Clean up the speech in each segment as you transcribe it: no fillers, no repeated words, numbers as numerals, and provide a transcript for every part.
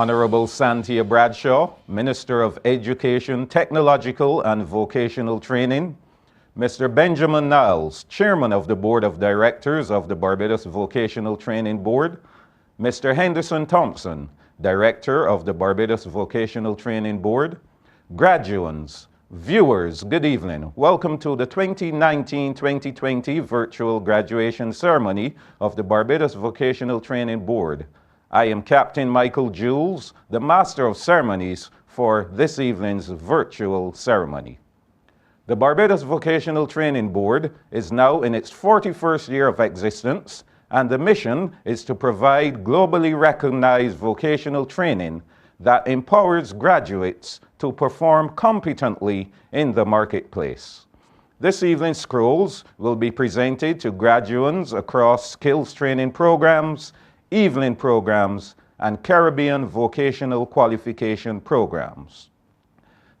Honorable Santia Bradshaw, Minister of Education, Technological and Vocational Training, Mr. Benjamin Niles, Chairman of the Board of Directors of the Barbados Vocational Training Board, Mr. Henderson Thompson, Director of the Barbados Vocational Training Board, graduates, viewers, good evening. Welcome to the 2019-2020 virtual graduation ceremony of the Barbados Vocational Training Board. I am Captain Michael Jules, the Master of Ceremonies for this evening's virtual ceremony. The Barbados Vocational Training Board is now in its 41st year of existence, and the mission is to provide globally recognized vocational training that empowers graduates to perform competently in the marketplace. This evening's scrolls will be presented to graduates across skills training programs, evening programs, and Caribbean vocational qualification programs.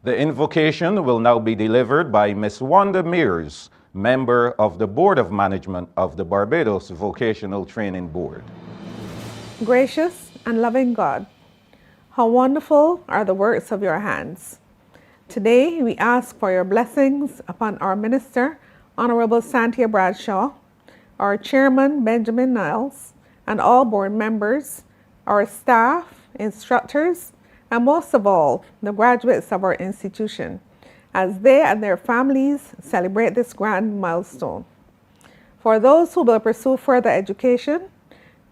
The invocation will now be delivered by Ms. Wanda Mears, member of the Board of Management of the Barbados Vocational Training Board. Gracious and loving God, how wonderful are the works of your hands. Today we ask for your blessings upon our Minister, Honorable Santia Bradshaw, our Chairman, Benjamin Niles, and all board members, our staff, instructors, and most of all, the graduates of our institution, as they and their families celebrate this grand milestone. For those who will pursue further education,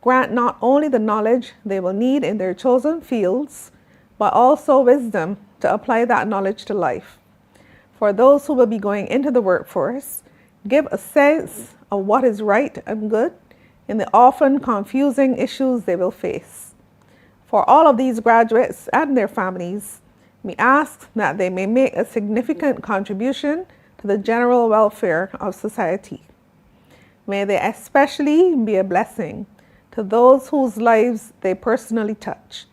grant not only the knowledge they will need in their chosen fields, but also wisdom to apply that knowledge to life. For those who will be going into the workforce, give a sense of what is right and good in the often confusing issues they will face. For all of these graduates and their families, we ask that they may make a significant contribution to the general welfare of society. May they especially be a blessing to those whose lives they personally touch.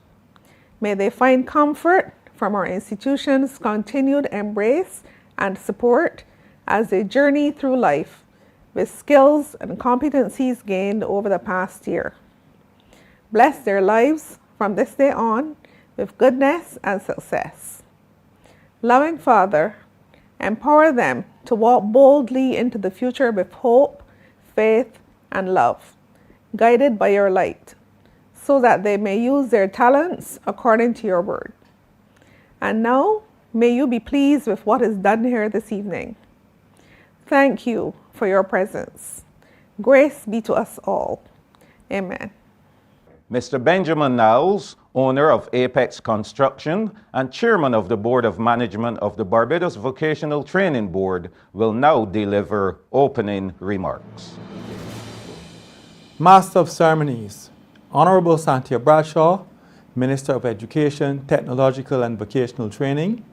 May they find comfort from our institution's continued embrace and support as they journey through life with skills and competencies gained over the past year. Bless their lives from this day on with goodness and success. Loving Father, empower them to walk boldly into the future with hope, faith, and love, guided by your light, so that they may use their talents according to your word. And now, may you be pleased with what is done here this evening. Thank you for your presence. Grace be to us all. Amen. Mr. Benjamin Niles, owner of Apex Construction and chairman of the Board of Management of the Barbados Vocational Training Board, will now deliver opening remarks. Master of Ceremonies, Honorable Santia Bradshaw, Minister of Education, Technological and Vocational Training,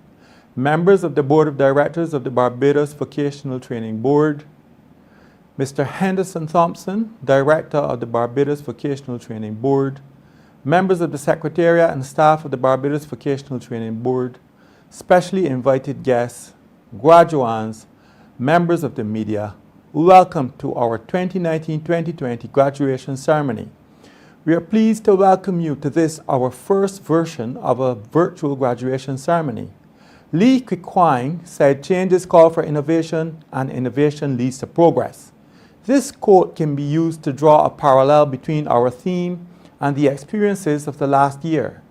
members of the Board of Directors of the Barbados Vocational Training Board, Mr. Henderson Thompson, Director of the Barbados Vocational Training Board, members of the Secretariat and staff of the Barbados Vocational Training Board, specially invited guests, graduands, members of the media, welcome to our 2019-2020 graduation ceremony. We are pleased to welcome you to this, our first version of a virtual graduation ceremony. Lee Kwik said, "Changes call for innovation, and innovation leads to progress." This quote can be used to draw a parallel between our theme and the experiences of the last year.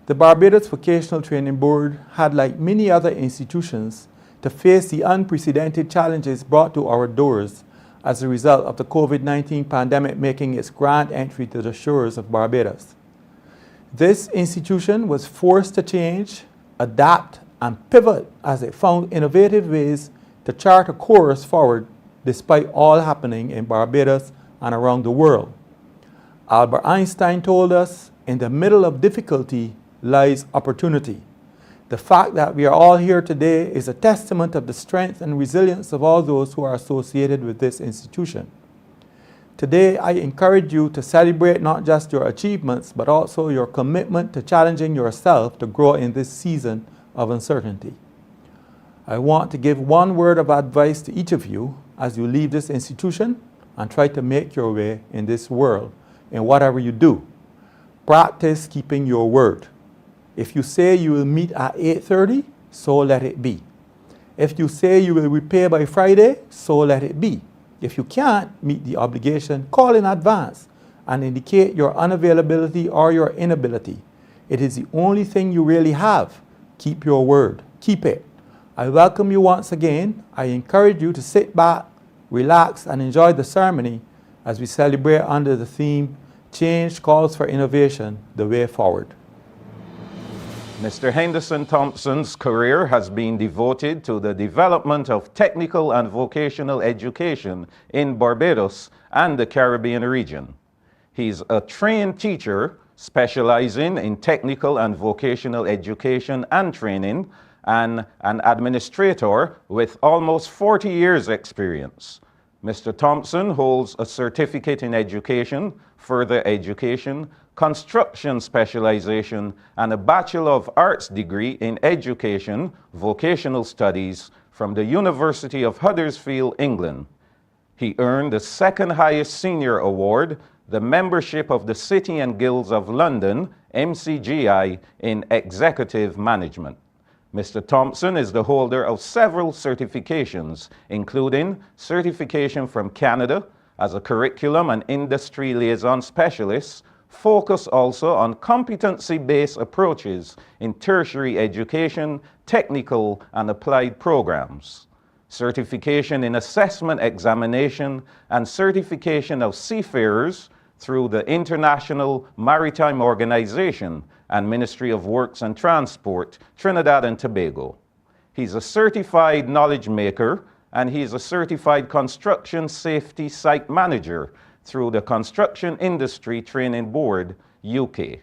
The Barbados Vocational Training Board had, like many other institutions, to face the unprecedented challenges brought to our doors as a result of the COVID-19 pandemic making its grand entry to the shores of Barbados. This institution was forced to change, adapt, and pivot as it found innovative ways to chart a course forward despite all happening in Barbados and around the world. Albert Einstein told us, "In the middle of difficulty lies opportunity." The fact that we are all here today is a testament of the strength and resilience of all those who are associated with this institution. Today, I encourage you to celebrate not just your achievements, but also your commitment to challenging yourself to grow in this season of uncertainty. I want to give one word of advice to each of you as you leave this institution and try to make your way in this world. In whatever you do, practice keeping your word. If you say you will meet at 8:30, so let it be. If you say you will repay by Friday, so let it be. If you can't meet the obligation, call in advance and indicate your unavailability or your inability. It is the only thing you really have. Keep your word. Keep it. I welcome you once again. I encourage you to sit back, relax, and enjoy the ceremony as we celebrate under the theme, "Change calls for innovation, the way forward." Mr. Henderson Thompson's career has been devoted to the development of technical and vocational education in Barbados and the Caribbean region. He's a trained teacher specializing in technical and vocational education and training, and an administrator with almost 40 years' experience. Mr. Thompson holds a certificate in education, further education, construction specialization, and a Bachelor of Arts degree in education, vocational studies from the University of Huddersfield, England. He earned the second highest senior award, the membership of the City and Guilds of London, MCGI, in executive management. Mr. Thompson is the holder of several certifications, including certification from Canada as a curriculum and industry liaison specialist, focus also on competency-based approaches in tertiary education, technical and applied programs, certification in assessment examination, and certification of seafarers through the International Maritime Organization and Ministry of Works and Transport, Trinidad and Tobago. He's a certified knowledge maker, and he's a certified construction safety site manager through the Construction Industry Training Board, UK.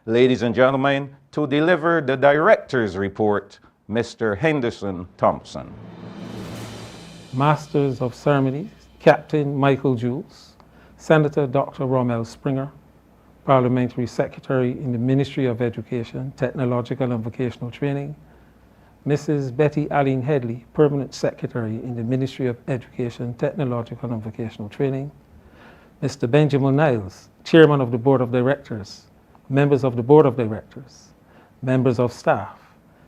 Ladies and gentlemen, to deliver the director's report, Mr. Henderson Thompson. Masters of Ceremonies, Captain Michael Jules, Senator Dr. Rommel Springer, Parliamentary Secretary in the Ministry of Education, Technological and Vocational Training, Mrs. Betty Aline Headley, Permanent Secretary in the Ministry of Education, Technological and Vocational Training, Mr. Benjamin Niles, Chairman of the Board of Directors, members of the Board of Directors, members of staff,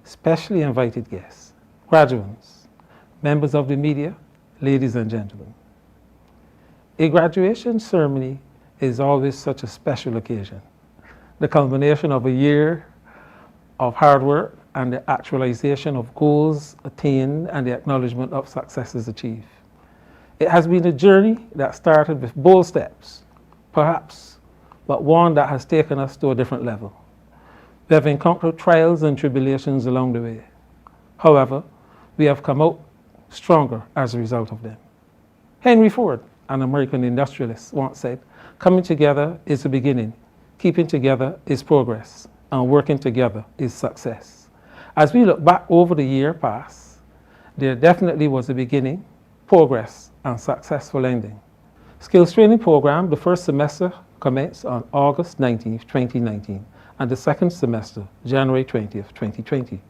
specially invited guests, graduates, members of the media, ladies and gentlemen. A graduation ceremony is always such a special occasion, the culmination of a year of hard work and the actualization of goals attained and the acknowledgement of successes achieved. It has been a journey that started with bold steps, perhaps, but one that has taken us to a different level. We have encountered trials and tribulations along the way. However, we have come out stronger as a result of them. Henry Ford, an American industrialist, once said, "Coming together is the beginning, keeping together is progress, and working together is success." As we look back over the year past, there definitely was a beginning, progress, and successful ending. Skills Training Program, the first semester commenced on August 19, 2019, and the second semester, January 20, 2020,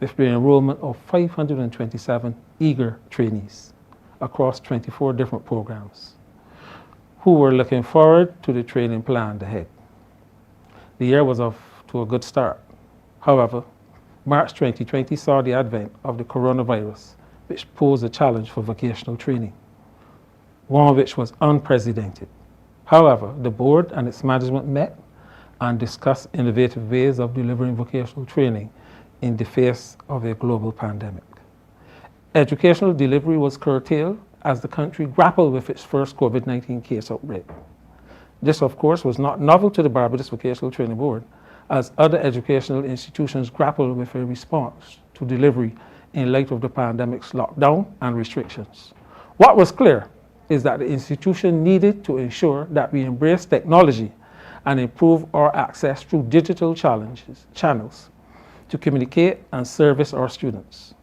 with the enrollment of 527 eager trainees across 24 different programs who were looking forward to the training planned ahead. The year was off to a good start. However, March 2020 saw the advent of the coronavirus, which posed a challenge for vocational training, one which was unprecedented. However, the board and its management met and discussed innovative ways of delivering vocational training in the face of a global pandemic. Educational delivery was curtailed as the country grappled with its first COVID-19 case outbreak. This, of course, was not novel to the Barbados Vocational Training Board, as other educational institutions grappled with a response to delivery in light of the pandemic's lockdown and restrictions. What was clear is that the institution needed to ensure that we embrace technology and improve our access through digital channels to communicate and service our students.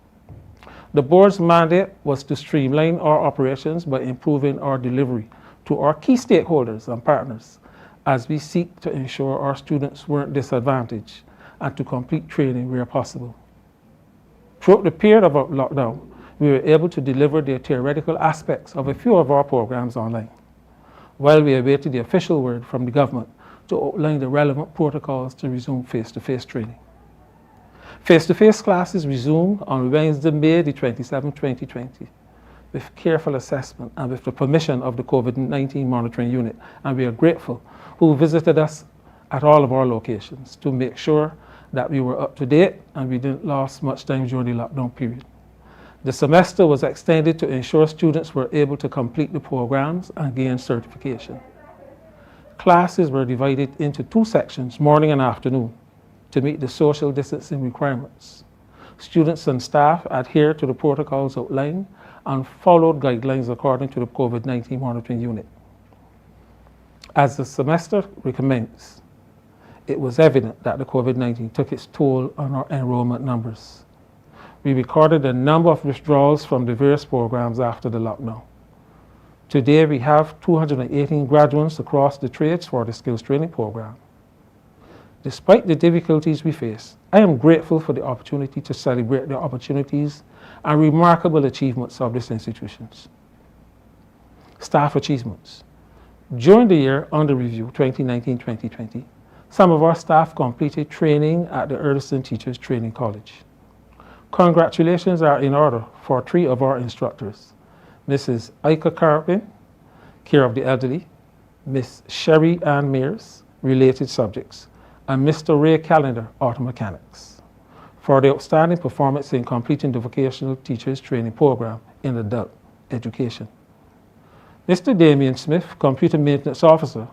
The board's mandate was to streamline our operations by improving our delivery to our key stakeholders and partners as we seek to ensure our students weren't disadvantaged and to complete training where possible. Throughout the period of our lockdown, we were able to deliver the theoretical aspects of a few of our programs online, while we awaited the official word from the government to outline the relevant protocols to resume face-to-face training. Face-to-face classes resumed on Wednesday, May the 27th, 2020, with careful assessment and with the permission of the COVID-19 monitoring unit, and we are grateful who visited us at all of our locations to make sure that we were up to date and we didn't lose much time during the lockdown period. The semester was extended to ensure students were able to complete the programs and gain certification. Classes were divided into two sections, morning and afternoon, to meet the social distancing requirements. Students and staff adhered to the protocols outlined and followed guidelines according to the COVID-19 monitoring unit. As the semester recommenced, it was evident that the COVID-19 took its toll on our enrollment numbers. We recorded a number of withdrawals from the various programs after the lockdown. Today, we have 218 graduates across the trades for the skills training program. Despite the difficulties we face, I am grateful for the opportunity to celebrate the opportunities and remarkable achievements of these institutions. Staff achievements. During the year under review, 2019-2020, some of our staff completed training at the Erdison Teachers Training College. Congratulations are in order for 3 of our instructors: Mrs. Ika Carpin, Care of the Elderly, Miss Sherry Ann Mears, Related Subjects, and Mr. Ray Callender, Auto Mechanics, for their outstanding performance in completing the Vocational Teachers Training Program in Adult Education. Mr. Damian Smith, Computer Maintenance Officer,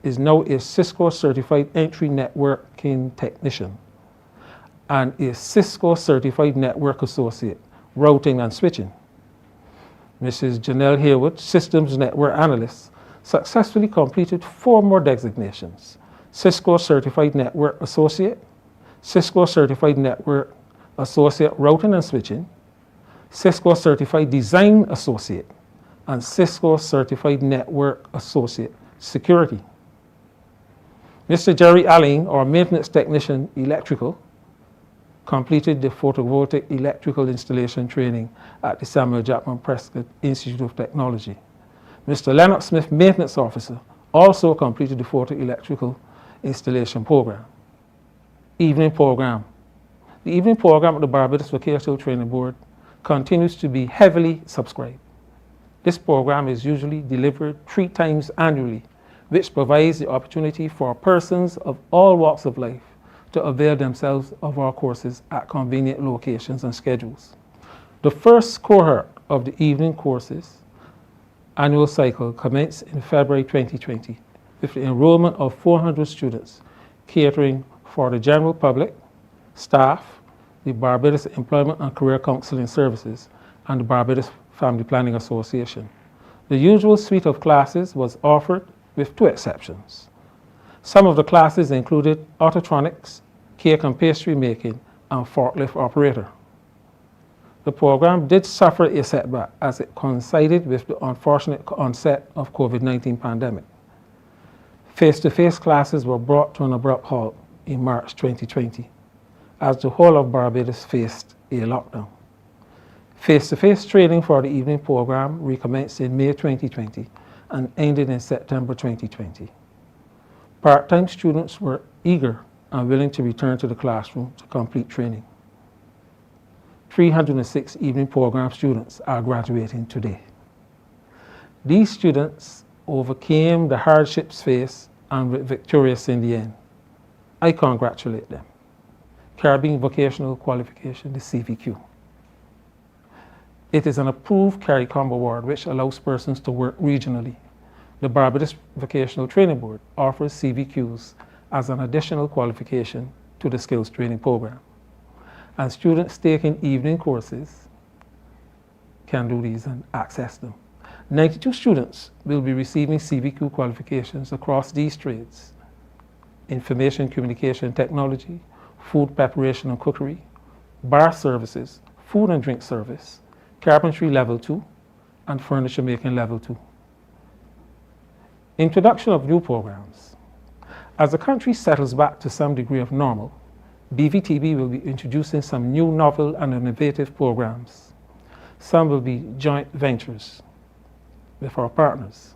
is now a Cisco Certified Entry Networking Technician and a Cisco Certified Network Associate, Routing and Switching. Mrs. Janelle Haywood, Systems Network Analyst, successfully completed 4 more designations: Cisco Certified Network Associate, Cisco Certified Network Associate Routing and Switching, Cisco Certified Design Associate, and Cisco Certified Network Associate Security. Mr. Jerry Allen, our Maintenance Technician Electrical, completed the photovoltaic electrical installation training at the Samuel Jackman Prescott Institute of Technology. Mr. Leonard Smith, Maintenance Officer, also completed the photoelectrical installation program. Evening program. The evening program at the Barbados Vocational Training Board continues to be heavily subscribed. This program is usually delivered 3 times annually, which provides the opportunity for persons of all walks of life to avail themselves of our courses at convenient locations and schedules. The first cohort of the evening courses annual cycle commenced in February 2020 with the enrollment of 400 students, catering for the general public, staff, the Barbados Employment and Career Counseling Services, and the Barbados Family Planning Association. The usual suite of classes was offered with 2 exceptions. Some of the classes included autotronics, cake and pastry making, and forklift operator. The program did suffer a setback as it coincided with the unfortunate onset of COVID-19 pandemic. Face-to-face classes were brought to an abrupt halt in March 2020 as the whole of Barbados faced a lockdown. Face-to-face training for the evening program recommenced in May 2020 and ended in September 2020. Part-time students were eager and willing to return to the classroom to complete training. 306 evening program students are graduating today. These students overcame the hardships faced and were victorious in the end. I congratulate them. Caribbean Vocational Qualification, the CVQ. It is an approved CARICOM award which allows persons to work regionally. The Barbados Vocational Training Board offers CVQs as an additional qualification to the skills training program. And students taking evening courses can do these and access them. 92 students will be receiving CVQ qualifications across these trades: information communication technology, food preparation and cookery, bar services, food and drink service, carpentry level 2, and furniture making level 2. Introduction of new programs. As the country settles back to some degree of normal, BVTB will be introducing some new novel and innovative programs. Some will be joint ventures with our partners.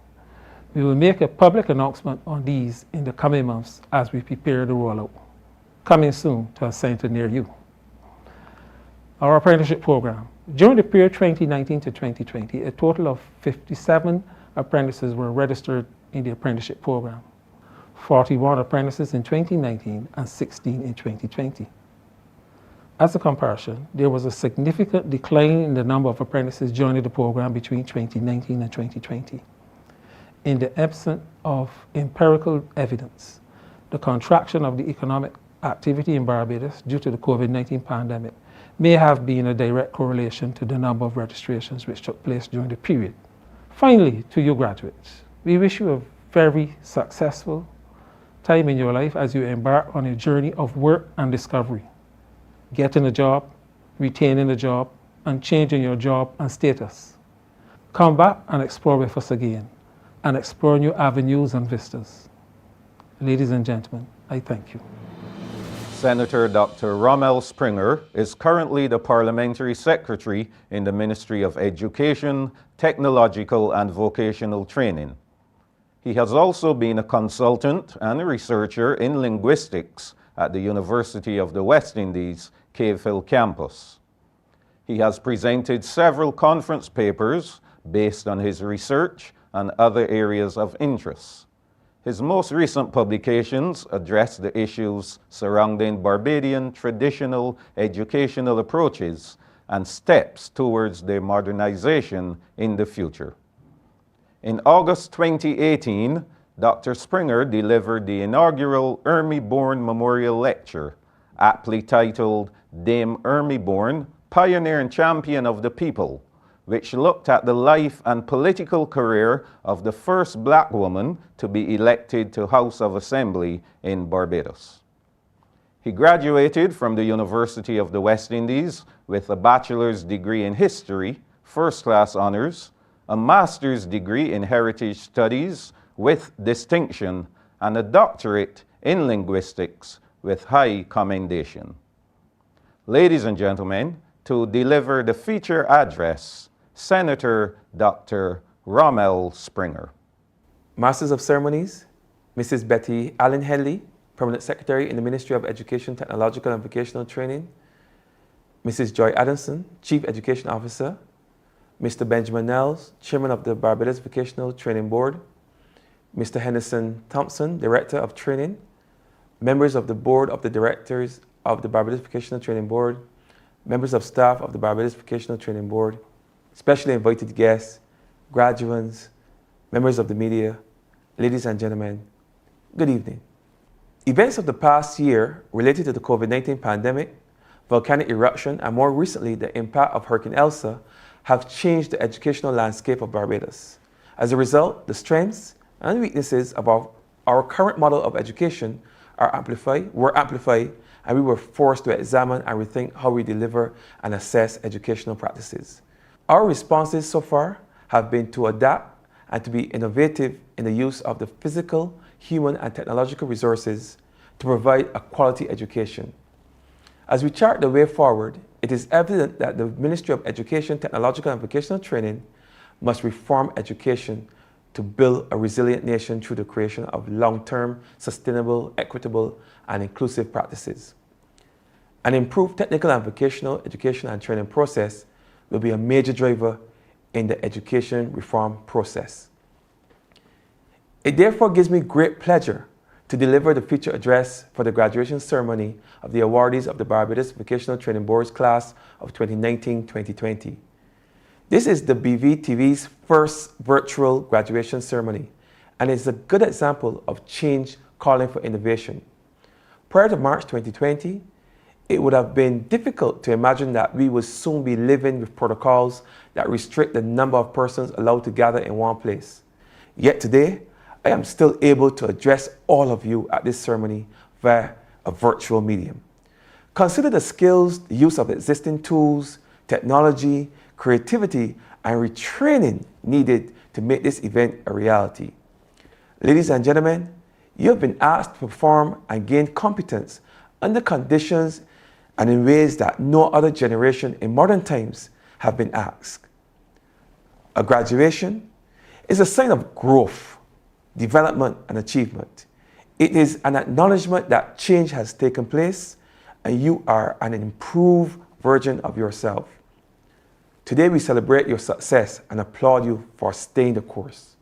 We will make a public announcement on these in the coming months as we prepare the rollout. Coming soon to a center near you. Our apprenticeship program. During the period 2019 to 2020, a total of 57 apprentices were registered in the apprenticeship program. 41 apprentices in 2019 and 16 in 2020. As a comparison, there was a significant decline in the number of apprentices joining the program between 2019 and 2020. In the absence of empirical evidence, the contraction of the economic activity in Barbados due to the COVID-19 pandemic may have been a direct correlation to the number of registrations which took place during the period. Finally, to you graduates, we wish you a very successful time in your life as you embark on a journey of work and discovery, getting a job, retaining a job, and changing your job and status. Come back and explore with us again, and explore new avenues and vistas. Ladies and gentlemen, I thank you. Senator Dr. Rommel Springer is currently the Parliamentary Secretary in the Ministry of Education, Technological and Vocational Training. He has also been a consultant and a researcher in linguistics at the University of the West Indies, Cave Hill campus. He has presented several conference papers based on his research and other areas of interest. His most recent publications address the issues surrounding Barbadian traditional educational approaches and steps towards their modernization in the future. In August 2018, Dr. Springer delivered the inaugural Ermy-Bourne Memorial Lecture, aptly titled Dame Ermy-Bourne, Pioneer and Champion of the People, which looked at the life and political career of the first black woman to be elected to House of Assembly in Barbados. He graduated from the University of the West Indies with a bachelor's degree in history, first-class honors, a master's degree in heritage studies with distinction, and a doctorate in linguistics with high commendation. Ladies and gentlemen, to deliver the feature address, Senator Dr. Rommel Springer. Masters of Ceremonies, Mrs. Betty Allen Headley, Permanent Secretary in the Ministry of Education, Technological and Vocational Training, Mrs. Joy Adamson, Chief Education Officer, Mr. Benjamin Nels, Chairman of the Barbados Vocational Training Board, Mr. Henderson Thompson, Director of Training, members of the Board of the Directors of the Barbados Vocational Training Board, members of staff of the Barbados Vocational Training Board, specially invited guests, graduates, members of the media, ladies and gentlemen, good evening. Events of the past year related to the COVID-19 pandemic, volcanic eruption, and more recently the impact of Hurricane Elsa have changed the educational landscape of Barbados. As a result, the strengths and weaknesses of our current model of education were amplified, and we were forced to examine and rethink how we deliver and assess educational practices. Our responses so far have been to adapt and to be innovative in the use of the physical, human, and technological resources to provide a quality education. As we chart the way forward, it is evident that the Ministry of Education, Technological and Vocational Training must reform education to build a resilient nation through the creation of long-term, sustainable, equitable, and inclusive practices. An improved technical and vocational education and training process will be a major driver in the education reform process. It therefore gives me great pleasure to deliver the feature address for the graduation ceremony of the awardees of the Barbados Vocational Training Board's class of 2019-2020. This is the BVTV's first virtual graduation ceremony, and it's a good example of change calling for innovation. Prior to March 2020, it would have been difficult to imagine that we would soon be living with protocols that restrict the number of persons allowed to gather in one place. Yet today, I am still able to address all of you at this ceremony via a virtual medium. Consider the skills, the use of existing tools, technology, creativity, and retraining needed to make this event a reality. Ladies and gentlemen, you have been asked to perform and gain competence under conditions and in ways that no other generation in modern times have been asked. A graduation is a sign of growth, development, and achievement. It is an acknowledgement that change has taken place and you are an improved version of yourself. Today we celebrate your success and applaud you for staying the course.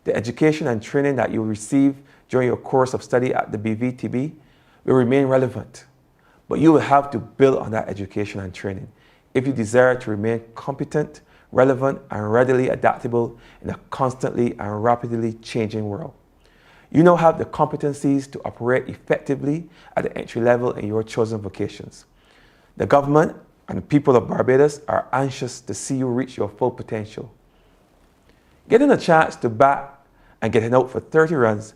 The education and training that you receive during your course of study at the BVTB will remain relevant, but you will have to build on that education and training if you desire to remain competent, relevant, and readily adaptable in a constantly and rapidly changing world. You now have the competencies to operate effectively at the entry level in your chosen vocations. The government and the people of Barbados are anxious to see you reach your full potential. Getting a chance to bat and getting out for 30 runs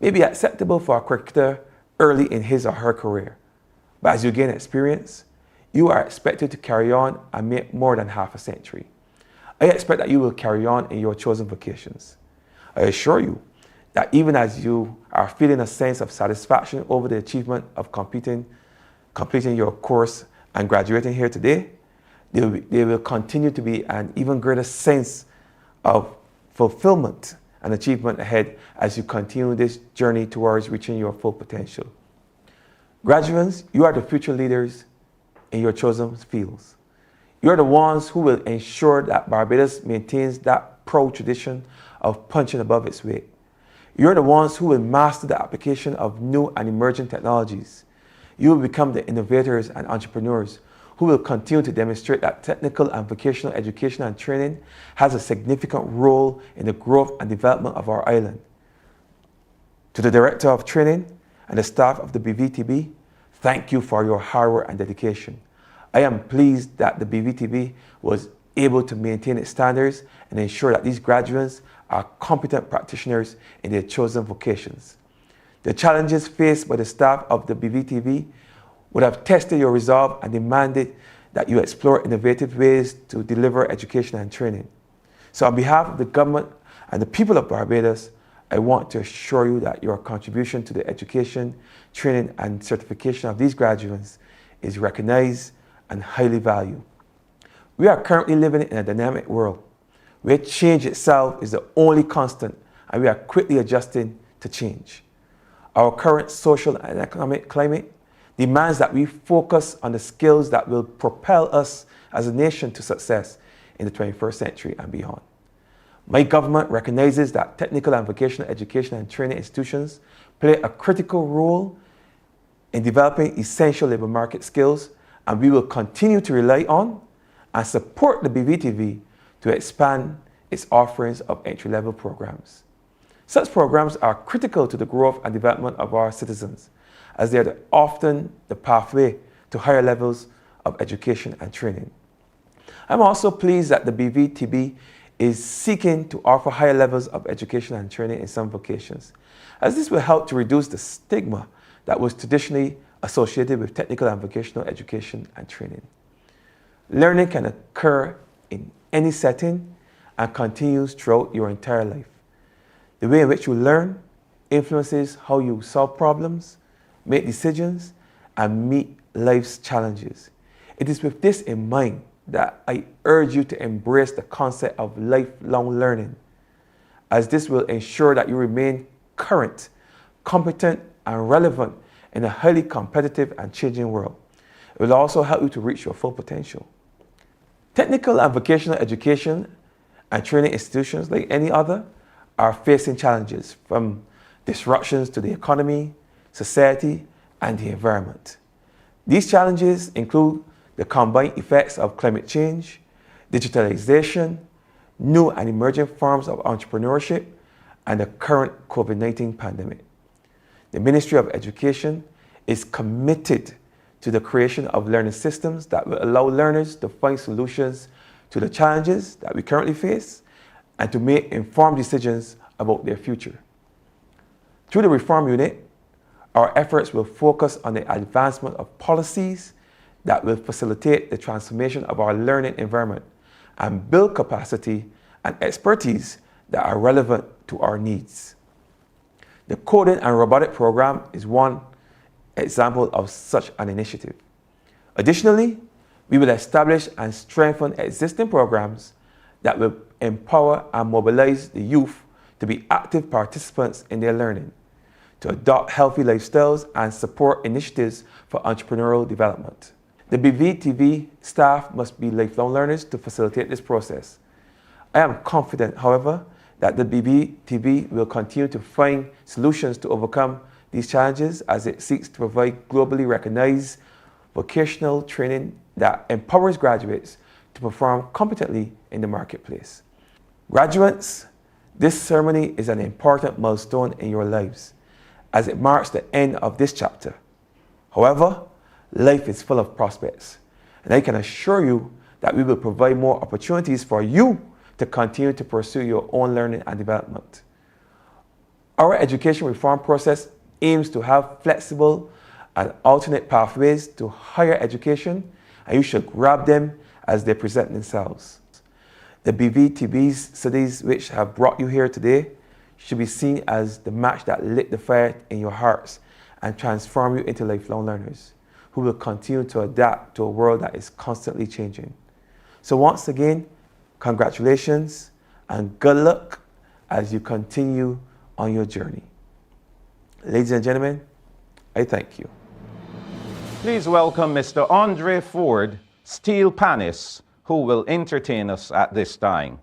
may be acceptable for a cricketer early in his or her career, but as you gain experience, you are expected to carry on and make more than half a century. I expect that you will carry on in your chosen vocations. I assure you that even as you are feeling a sense of satisfaction over the achievement of completing your course and graduating here today, there will continue to be an even greater sense of fulfillment and achievement ahead as you continue this journey towards reaching your full potential. Graduates, you are the future leaders in your chosen fields. You are the ones who will ensure that Barbados maintains that proud tradition of punching above its weight. You are the ones who will master the application of new and emerging technologies. You will become the innovators and entrepreneurs who will continue to demonstrate that technical and vocational education and training has a significant role in the growth and development of our island. To the Director of Training and the staff of the BVTB, thank you for your hard work and dedication. I am pleased that the BVTB was able to maintain its standards and ensure that these graduates are competent practitioners in their chosen vocations. The challenges faced by the staff of the BVTB would have tested your resolve and demanded that you explore innovative ways to deliver education and training. So on behalf of the government and the people of Barbados, I want to assure you that your contribution to the education, training, and certification of these graduates is recognized and highly valued. We are currently living in a dynamic world where change itself is the only constant, and we are quickly adjusting to change. Our current social and economic climate demands that we focus on the skills that will propel us as a nation to success in the 21st century and beyond. My government recognizes that technical and vocational education and training institutions play a critical role in developing essential labor market skills, and we will continue to rely on and support the BVTV to expand its offerings of entry-level programs. Such programs are critical to the growth and development of our citizens, as they are often the pathway to higher levels of education and training. I'm also pleased that the BVTB is seeking to offer higher levels of education and training in some vocations, as this will help to reduce the stigma that was traditionally associated with technical and vocational education and training. Learning can occur in any setting and continues throughout your entire life. The way in which you learn influences how you solve problems, make decisions, and meet life's challenges. It is with this in mind that I urge you to embrace the concept of lifelong learning, as this will ensure that you remain current, competent, and relevant in a highly competitive and changing world. It will also help you to reach your full potential. Technical and vocational education and training institutions, like any other, are facing challenges from disruptions to the economy, society, and the environment. These challenges include the combined effects of climate change, digitalization, new and emerging forms of entrepreneurship, and the current COVID-19 pandemic. The Ministry of Education is committed to the creation of learning systems that will allow learners to find solutions to the challenges that we currently face and to make informed decisions about their future. Through the Reform Unit, our efforts will focus on the advancement of policies that will facilitate the transformation of our learning environment and build capacity and expertise that are relevant to our needs. The Coding and Robotic Program is one example of such an initiative. Additionally, we will establish and strengthen existing programs that will empower and mobilize the youth to be active participants in their learning, to adopt healthy lifestyles and support initiatives for entrepreneurial development. The BVTV staff must be lifelong learners to facilitate this process. I am confident, however, that the BVTV will continue to find solutions to overcome these challenges as it seeks to provide globally recognized vocational training that empowers graduates to perform competently in the marketplace. Graduates, this ceremony is an important milestone in your lives as it marks the end of this chapter. However, life is full of prospects, and I can assure you that we will provide more opportunities for you to continue to pursue your own learning and development. Our education reform process aims to have flexible and alternate pathways to higher education, and you should grab them as they present themselves. The BVTB's studies which have brought you here today should be seen as the match that lit the fire in your hearts and transform you into lifelong learners who will continue to adapt to a world that is constantly changing. So once again, congratulations and good luck as you continue on your journey. Ladies and gentlemen, I thank you. Please welcome Mr. Andre Ford, Steel Panis, who will entertain us at this time.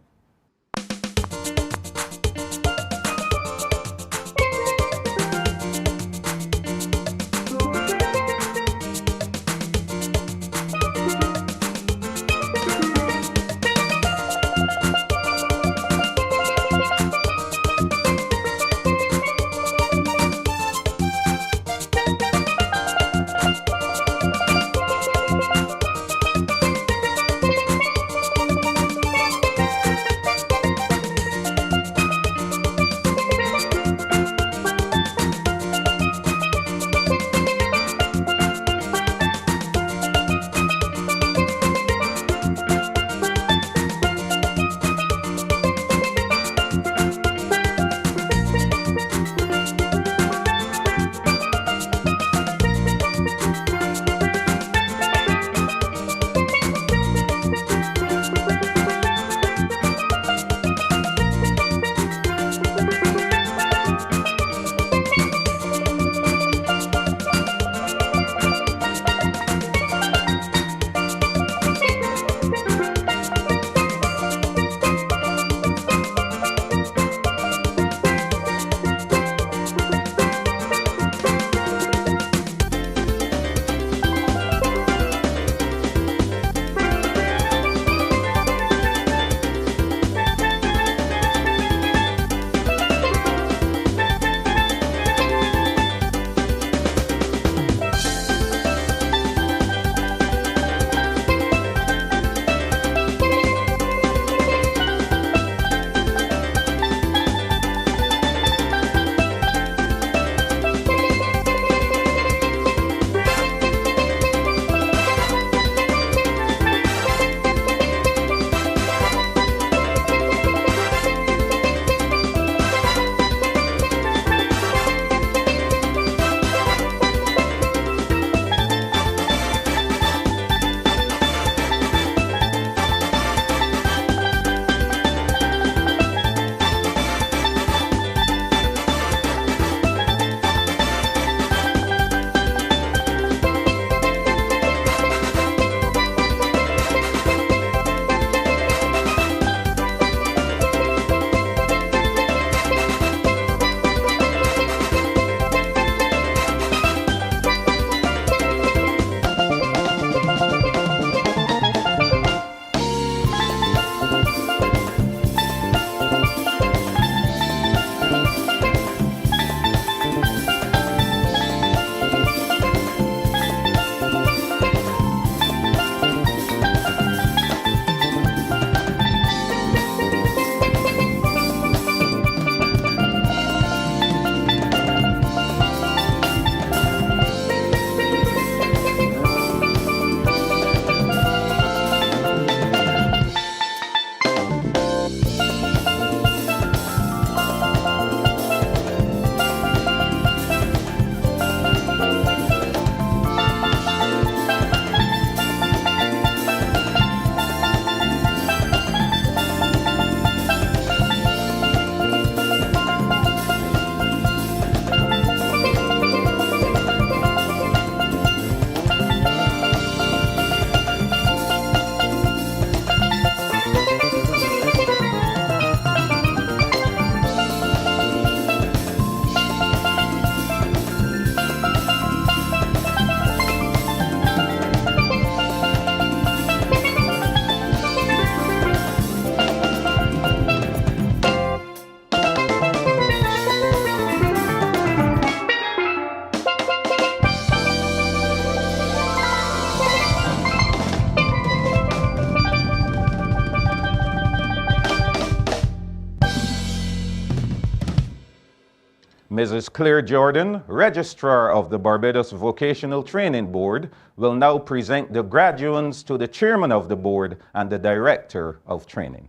Mrs. Claire Jordan, Registrar of the Barbados Vocational Training Board, will now present the graduates to the Chairman of the Board and the Director of Training.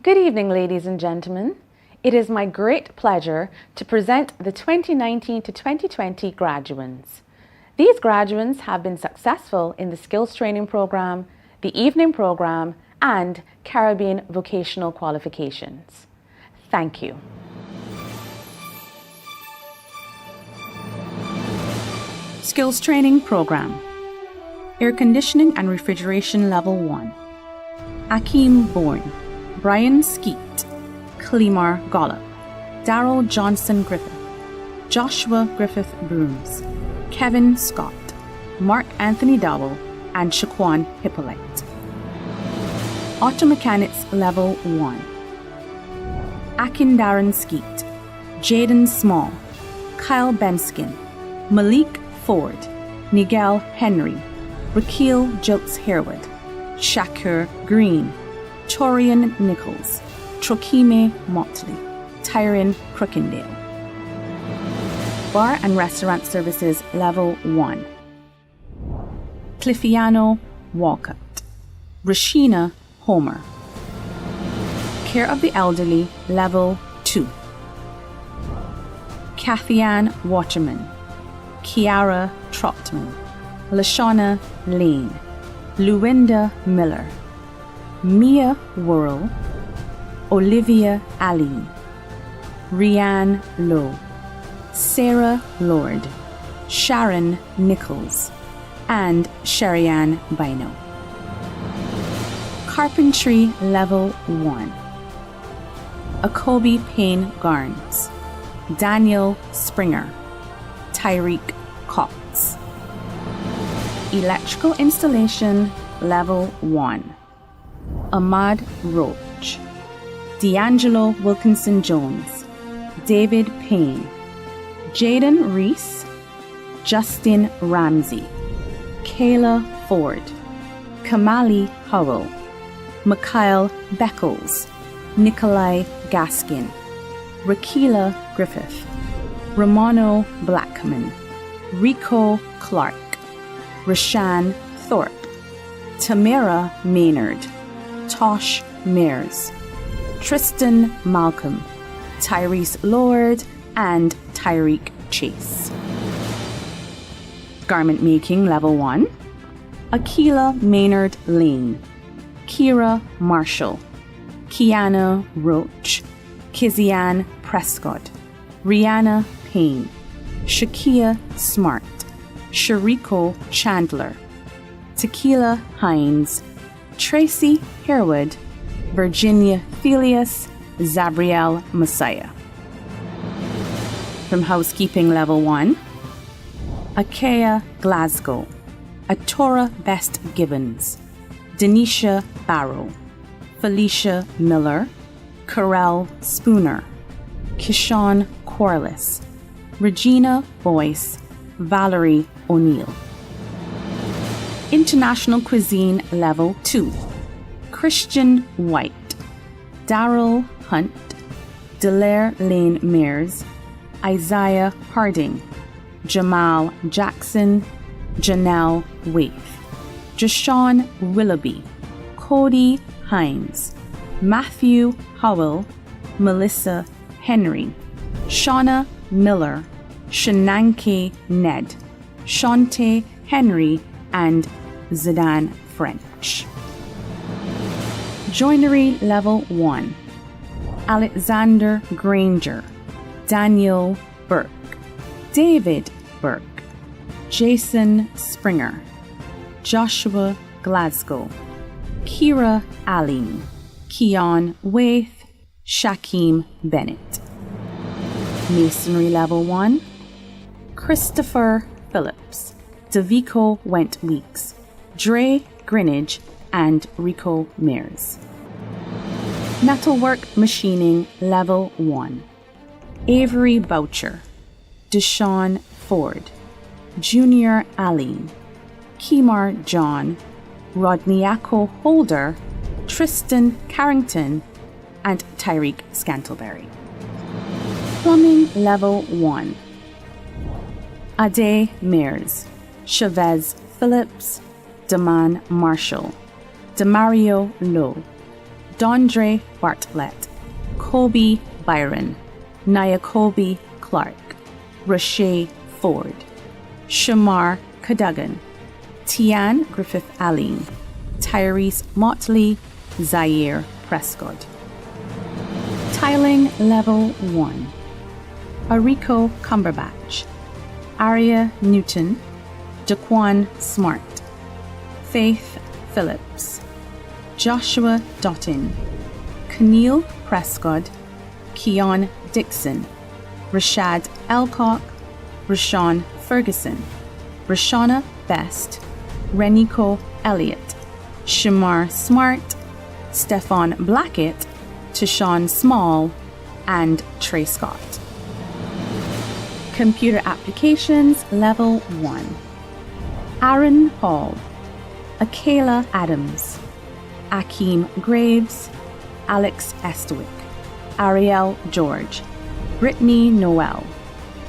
Good evening, ladies and gentlemen. It is my great pleasure to present the 2019 to 2020 graduates. These graduates have been successful in the Skills Training Program, the Evening Program, and Caribbean Vocational Qualifications. Thank you. Skills Training Program. Air Conditioning and Refrigeration Level 1. Akeem Bourne, Brian Skeet, Clemar Gollop, Darrell Johnson Griffith, Joshua Griffith Brooms, Kevin Scott, Mark Anthony Dowell, and Shaquan Hippolyte. Auto Mechanics Level 1. Akin Darren Skeet, Jaden Small, Kyle Benskin, Malik Ford, Nigel Henry, Raquel Jokes Harewood, Shakur Green, Torian Nichols, Trokime Motley, Tyron Crookendale. Bar and Restaurant Services Level 1. Cliffiano Walcott, Rashina Homer. Care of the Elderly Level 2. Kathy-Ann Waterman, Kiara Trotman, Lashana Lane, Luwinda Miller, Mia Worrell, Olivia Aline, Rianne Lowe, Sarah Lord, Sharon Nichols, and Sherianne Bino. Carpentry Level 1. Akobe Payne Garnes, Daniel Springer, Tyreek Cox. Electrical Installation Level 1. Ahmad Roach, D'Angelo Wilkinson Jones, David Payne, Jaden Reese, Justin Ramsey, Kayla Ford, Kamali Howell, Mikhail Beckles, Nikolai Gaskin, Rakila Griffith, Romano Blackman, Rico Clark, Rashan Thorpe, Tamara Maynard, Tosh Mears, Tristan Malcolm, Tyrese Lord, and Tyreek Chase. Garment Making Level 1. Akila Maynard Lane, Kira Marshall, Kiana Roach, Kizianne Prescott, Rihanna Payne, Shakia Smart, Shariko Chandler, Tequila Hines, Tracy Harewood, Virginia Thelius, Zabriel Messiah. From Housekeeping Level 1. Akea Glasgow, Atora Best Gibbons, Denisha Barrow, Felicia Miller, Corel Spooner, Kishawn Corliss, Regina Boyce, Valerie O'Neill. International Cuisine Level 2. Christian White, Darrell Hunt, Delaire Lane Mears, Isaiah Harding, Jamal Jackson, Janelle Waith, Jashawn Willoughby, Cody Hines, Matthew Howell, Melissa Henry, Shauna Miller, Shananke Ned, Shante Henry, and Zidane French. Joinery Level 1. Alexander Granger, Daniel Burke, David Burke, Jason Springer, Joshua Glasgow, Kira Aline, Keon Waith, Shaquem Bennett. Masonry Level 1. Christopher Phillips, Davico Went Weeks, Dre Greenidge, and Rico Mears. Metalwork Machining Level 1. Avery Boucher, Deshaun Ford, Junior Aline, Kemar John, Rodniako Holder, Tristan Carrington, and Tyreek Scantleberry. Plumbing Level 1. Ade Mears, Chavez Phillips, Daman Marshall, Demario Lowe, Dondre Bartlett, Kobe Byron, Nyakobe Clark, Rashay Ford, Shamar Cadogan, Tian Griffith Aline, Tyrese Motley, Zaire Prescott. Tiling Level 1. Ariko Cumberbatch, Aria Newton, Daquan Smart, Faith Phillips, Joshua Dottin, Keneal Prescott, Keon Dixon, Rashad Elcock, Rashawn Ferguson, Rashana Best, Renico Elliott, Shamar Smart, Stefan Blackett, Tashawn Small, and Trey Scott. Computer Applications Level 1. Aaron Hall, Akela Adams, Akeem Graves, Alex Estwick, Ariel George, Brittany Noel,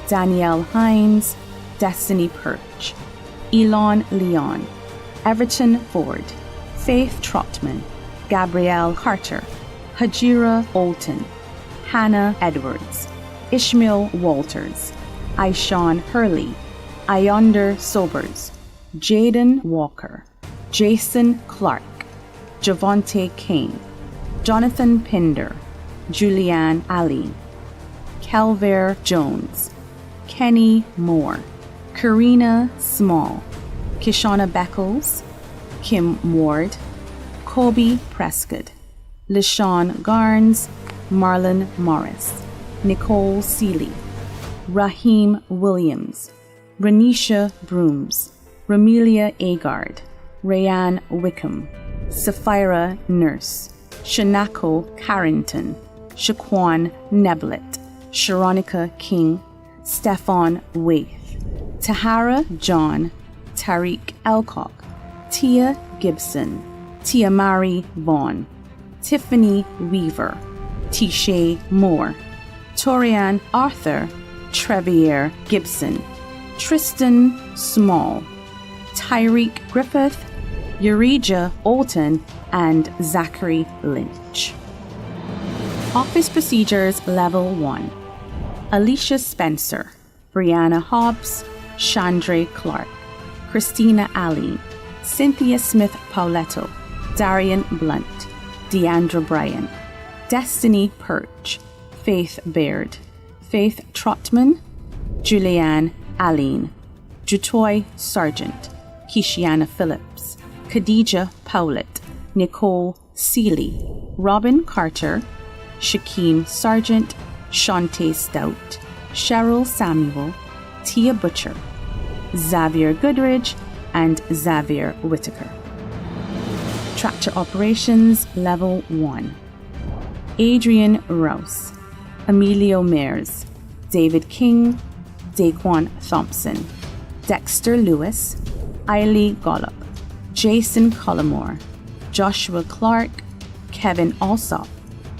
Danielle Hines, Destiny Perch, Elon Leon, Everton Ford, Faith Trotman, Gabrielle Harter, Hajira Olton, Hannah Edwards, Ishmael Walters, Aishan Hurley, Ayonder Sobers, Jaden Walker, Jason Clark, Javonte Kane, Jonathan Pinder, Julianne Ali, Calver Jones, Kenny Moore, Karina Small, Kishana Beckles, Kim Ward, Kobe Prescott, LaShawn Garnes, Marlon Morris, Nicole Seeley, Raheem Williams, Renisha Brooms, Ramelia Agard, Rayanne Wickham, Sapphira Nurse, Shanako Carrington, Shaquan Neblett, Sharonica King, Stefan Waith, Tahara John, Tariq Elcock, Tia Gibson, Tiamari Vaughn, Tiffany Weaver, Tisha Moore, Torian Arthur, Trevier Gibson, Tristan Small, Tyreek Griffith, Eurija Olton, and Zachary Lynch. Office Procedures Level 1. Alicia Spencer, Brianna Hobbs, Chandra Clark, Christina Allen, Cynthia Smith Pauletto, Darian Blunt, Deandra Bryan, Destiny Perch, Faith Baird, Faith Trotman, Julianne Aline, Jutoy Sargent, Kishiana Phillips, Khadija Powlett, Nicole Seeley, Robin Carter, Shaquem Sargent, Shantae Stout, Cheryl Samuel, Tia Butcher, Xavier Goodridge, and Xavier Whitaker. Tractor Operations Level 1. Adrian Rouse, Emilio Mears, David King, Daquan Thompson, Dexter Lewis, Eiley Gollop, Jason Cullimore, Joshua Clark, Kevin Alsop,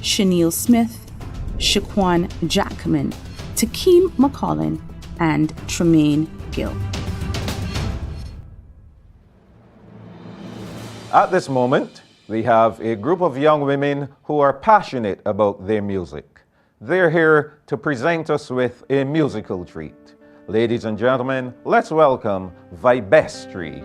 Chenille Smith, Shaquan Jackman, Takeem McCollin, and Tremaine Gill. At this moment, we have a group of young women who are passionate about their music. They're here to present us with a musical treat. Ladies and gentlemen, let's welcome Vibestry.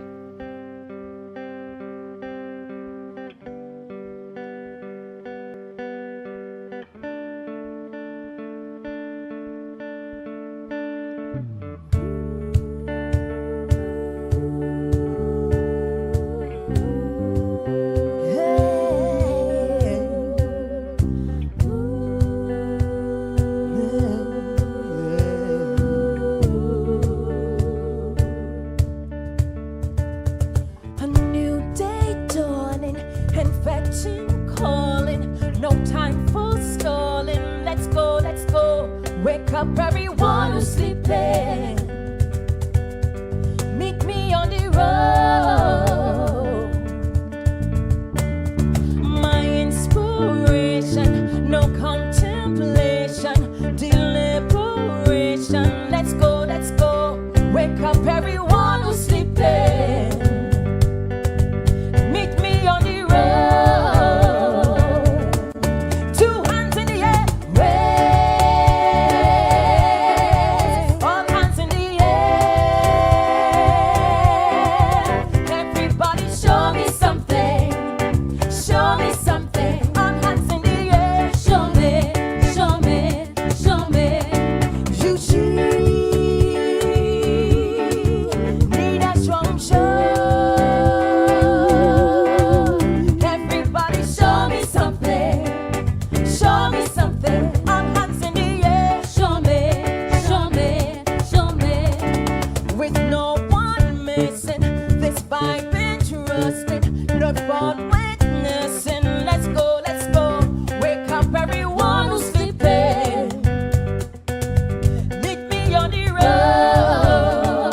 No contemplation, deliberate. Wake up everyone who's sleeping. Meet me on the road. Two hands in the air. Raise. All hands in the air. Everybody show me something. Show me something. All hands in the air. Show me, show me, show me. You need a strong show. Everybody show me something. Show me something. All hands in the air. Show me, show me, show me. With no one missing, this vibe interesting. Not one witnessing. Let's go, let's go. Wake up everyone who's sleeping. Meet me on the road.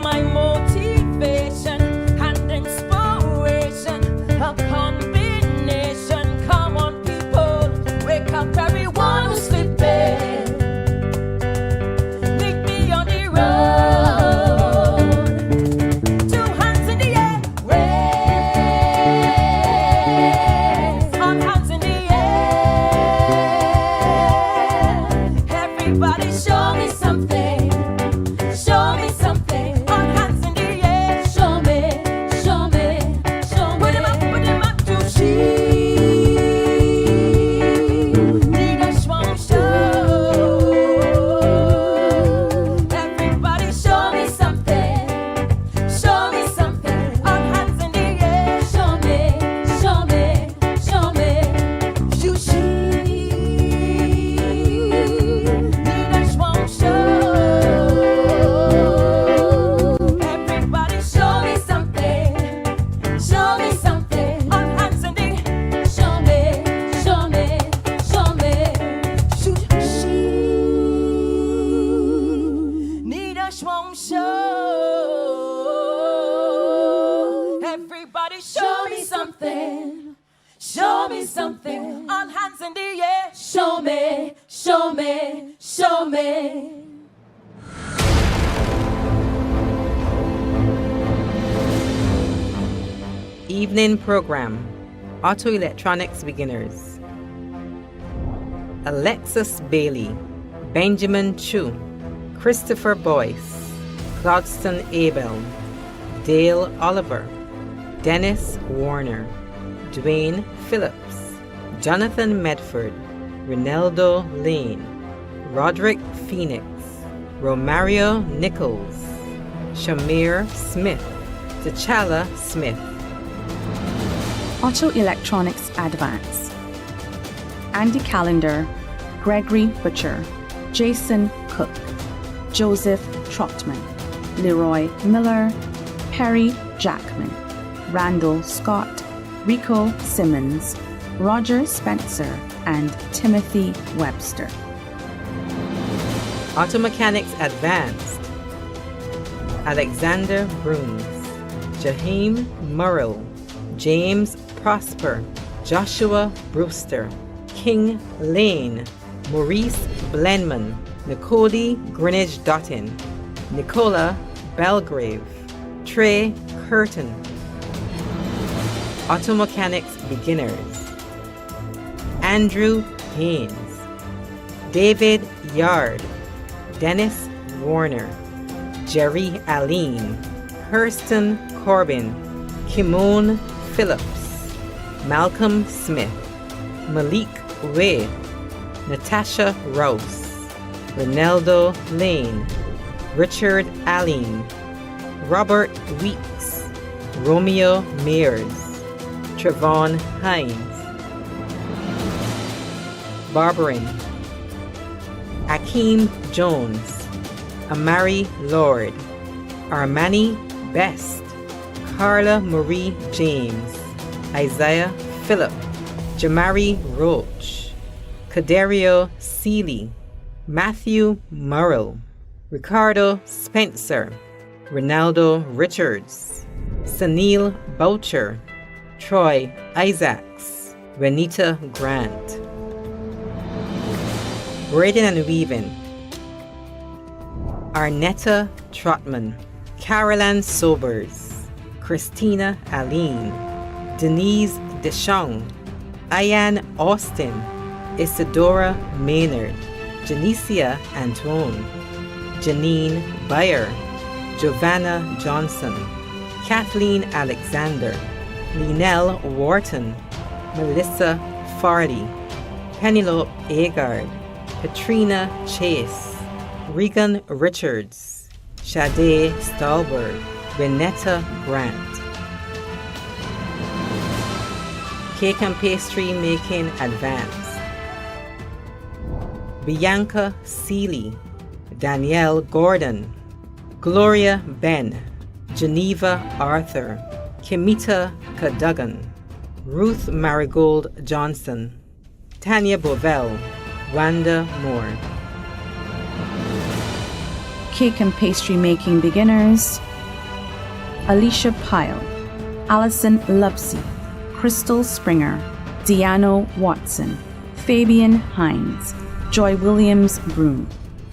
My motivation and inspiration, a combination. Come on, people, wake up everyone who's sleeping. Meet me on the road. Two hands in the air, raise. All hands in the air. Everybody show me something. Show me something. All hands in the air. Show me, show me, show me. Put them up to she. Need a strong show. Everybody show me something. Show me something. All hands in the air. Show me, show me, show me. You need a strong show. Everybody show me something. Show me something. All hands in the show me, show me, show me. You need a strong show. Everybody show me something. Show me something. All hands in the air. Show me, show me, show me. Evening program. Auto Electronics Beginners. Alexis Bailey, Benjamin Chu, Christopher Boyce, Claudston Abel, Dale Oliver, Dennis Warner, Dwayne Phillips, Jonathan Medford, Ronaldo Lane, Roderick Phoenix, Romario Nichols, Shamir Smith, T'Challa Smith. Auto Electronics Advance. Andy Callender, Gregory Butcher, Jason Cook, Joseph Trotman, Leroy Miller, Perry Jackman, Randall Scott, Rico Simmons, Roger Spencer, and Timothy Webster. Auto Mechanics Advanced. Alexander Bruns, Jaheim Murrell, James Prosper, Joshua Brewster, King Lane, Maurice Blenman, Nicody Greenwich Dottin, Nicola Belgrave, Trey Curtin. Auto Mechanics Beginners. Andrew Haynes, David Yard, Dennis Warner, Jerry Aline, Hurston Corbin, Kimon Phillips, Malcolm Smith, Malik Wade, Natasha Rouse, Ronaldo Lane, Richard Allen, Robert Weeks, Romeo Mears, Trevon Hines, Barbarin, Akeem Jones, Amari Lord, Armani Best, Carla Marie James, Isaiah Phillip, Jamari Roach, Cadario Seeley, Matthew Murrell, Ricardo Spencer, Ronaldo Richards, Sunil Boucher, Troy Isaacs, Renita Grant. Braiding and Weaving. Arnetta Trotman, Caroline Sobers, Christina Aline, Denise Deschong, Ayan Austin, Isadora Maynard, Janicia Antoine, Janine Bayer, Giovanna Johnson, Kathleen Alexander, Linell Wharton, Melissa Farley, Penelope Agard, Katrina Chase, Regan Richards, Sade Stahlberg, Renetta Grant. Cake and pastry making advance. Bianca Seeley, Danielle Gordon, Gloria Ben, Geneva Arthur, Kimita Cadogan, Ruth Marigold Johnson, Tanya Bovell, Wanda Moore. Cake and pastry making beginners. Alicia Pyle, Allison Lubsey, Crystal Springer, Deanna Watson, Fabian Hines, Joy Williams Broom,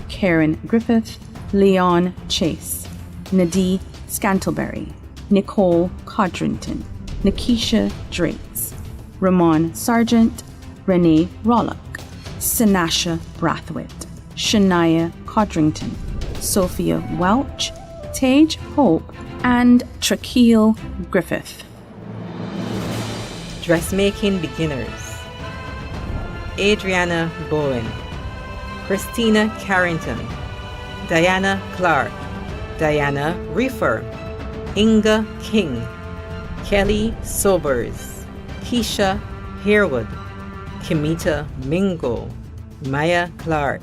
Karen Griffith, Leon Chase, Nadie Scantleberry, Nicole Codrington, Nikisha Drates, Ramon Sargent, Renee Rollock, Sanasha Brathwaite, Shania Codrington, Sophia Welch, Tage Hope, and Trakeel Griffith. Dressmaking beginners. Adriana Bowen, Christina Carrington, Diana Clark, Diana Reefer, Inga King, Kelly Sobers, Keisha Harewood, Kimita Mingo, Maya Clark,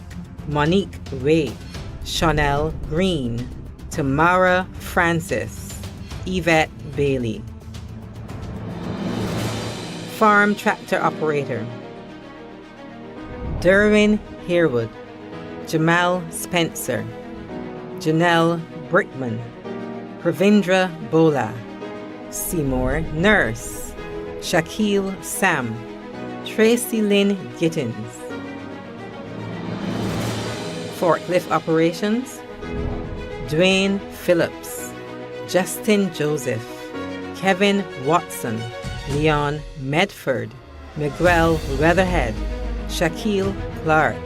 Monique Ray, Chanel Green, Tamara Francis, Yvette Bailey. Farm tractor operator. Derwin Harewood, Jamal Spencer, Janelle Brickman, Pravindra Bola, Seymour Nurse, Shaquille Sam, Tracy Lynn Gittins. Forklift operations. Dwayne Phillips, Justin Joseph, Kevin Watson, Leon Medford, Miguel Weatherhead, Shaquille Clark.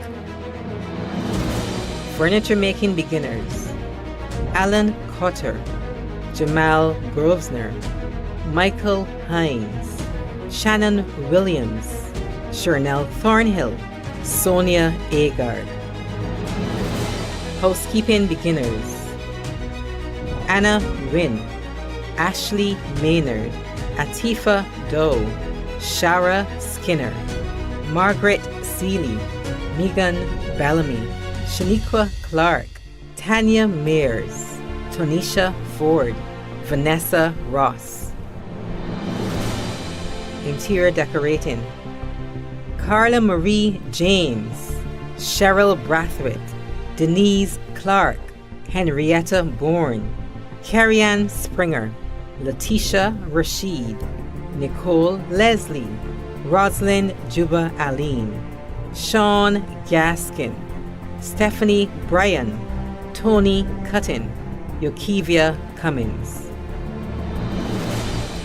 Furniture making beginners. Alan Cotter, Jamal Grosvenor, Michael Hines, Shannon Williams, Shernell Thornhill, Sonia Agard. Housekeeping beginners. Anna Wynn, Ashley Maynard, Atifa Doe, Shara Skinner, Margaret Seeley, Megan Bellamy, Shaniqua Clark, Tanya Mears, Tonisha Ford, Vanessa Ross. Interior decorating. Carla Marie James, Cheryl Brathwaite, Denise Clark, Henrietta Bourne, Carrie-Ann Springer, Letitia Rashid, Nicole Leslie, Rosalind Juba Aline, Sean Gaskin, Stephanie Bryan, Tony Cuttin, Yokivia Cummins.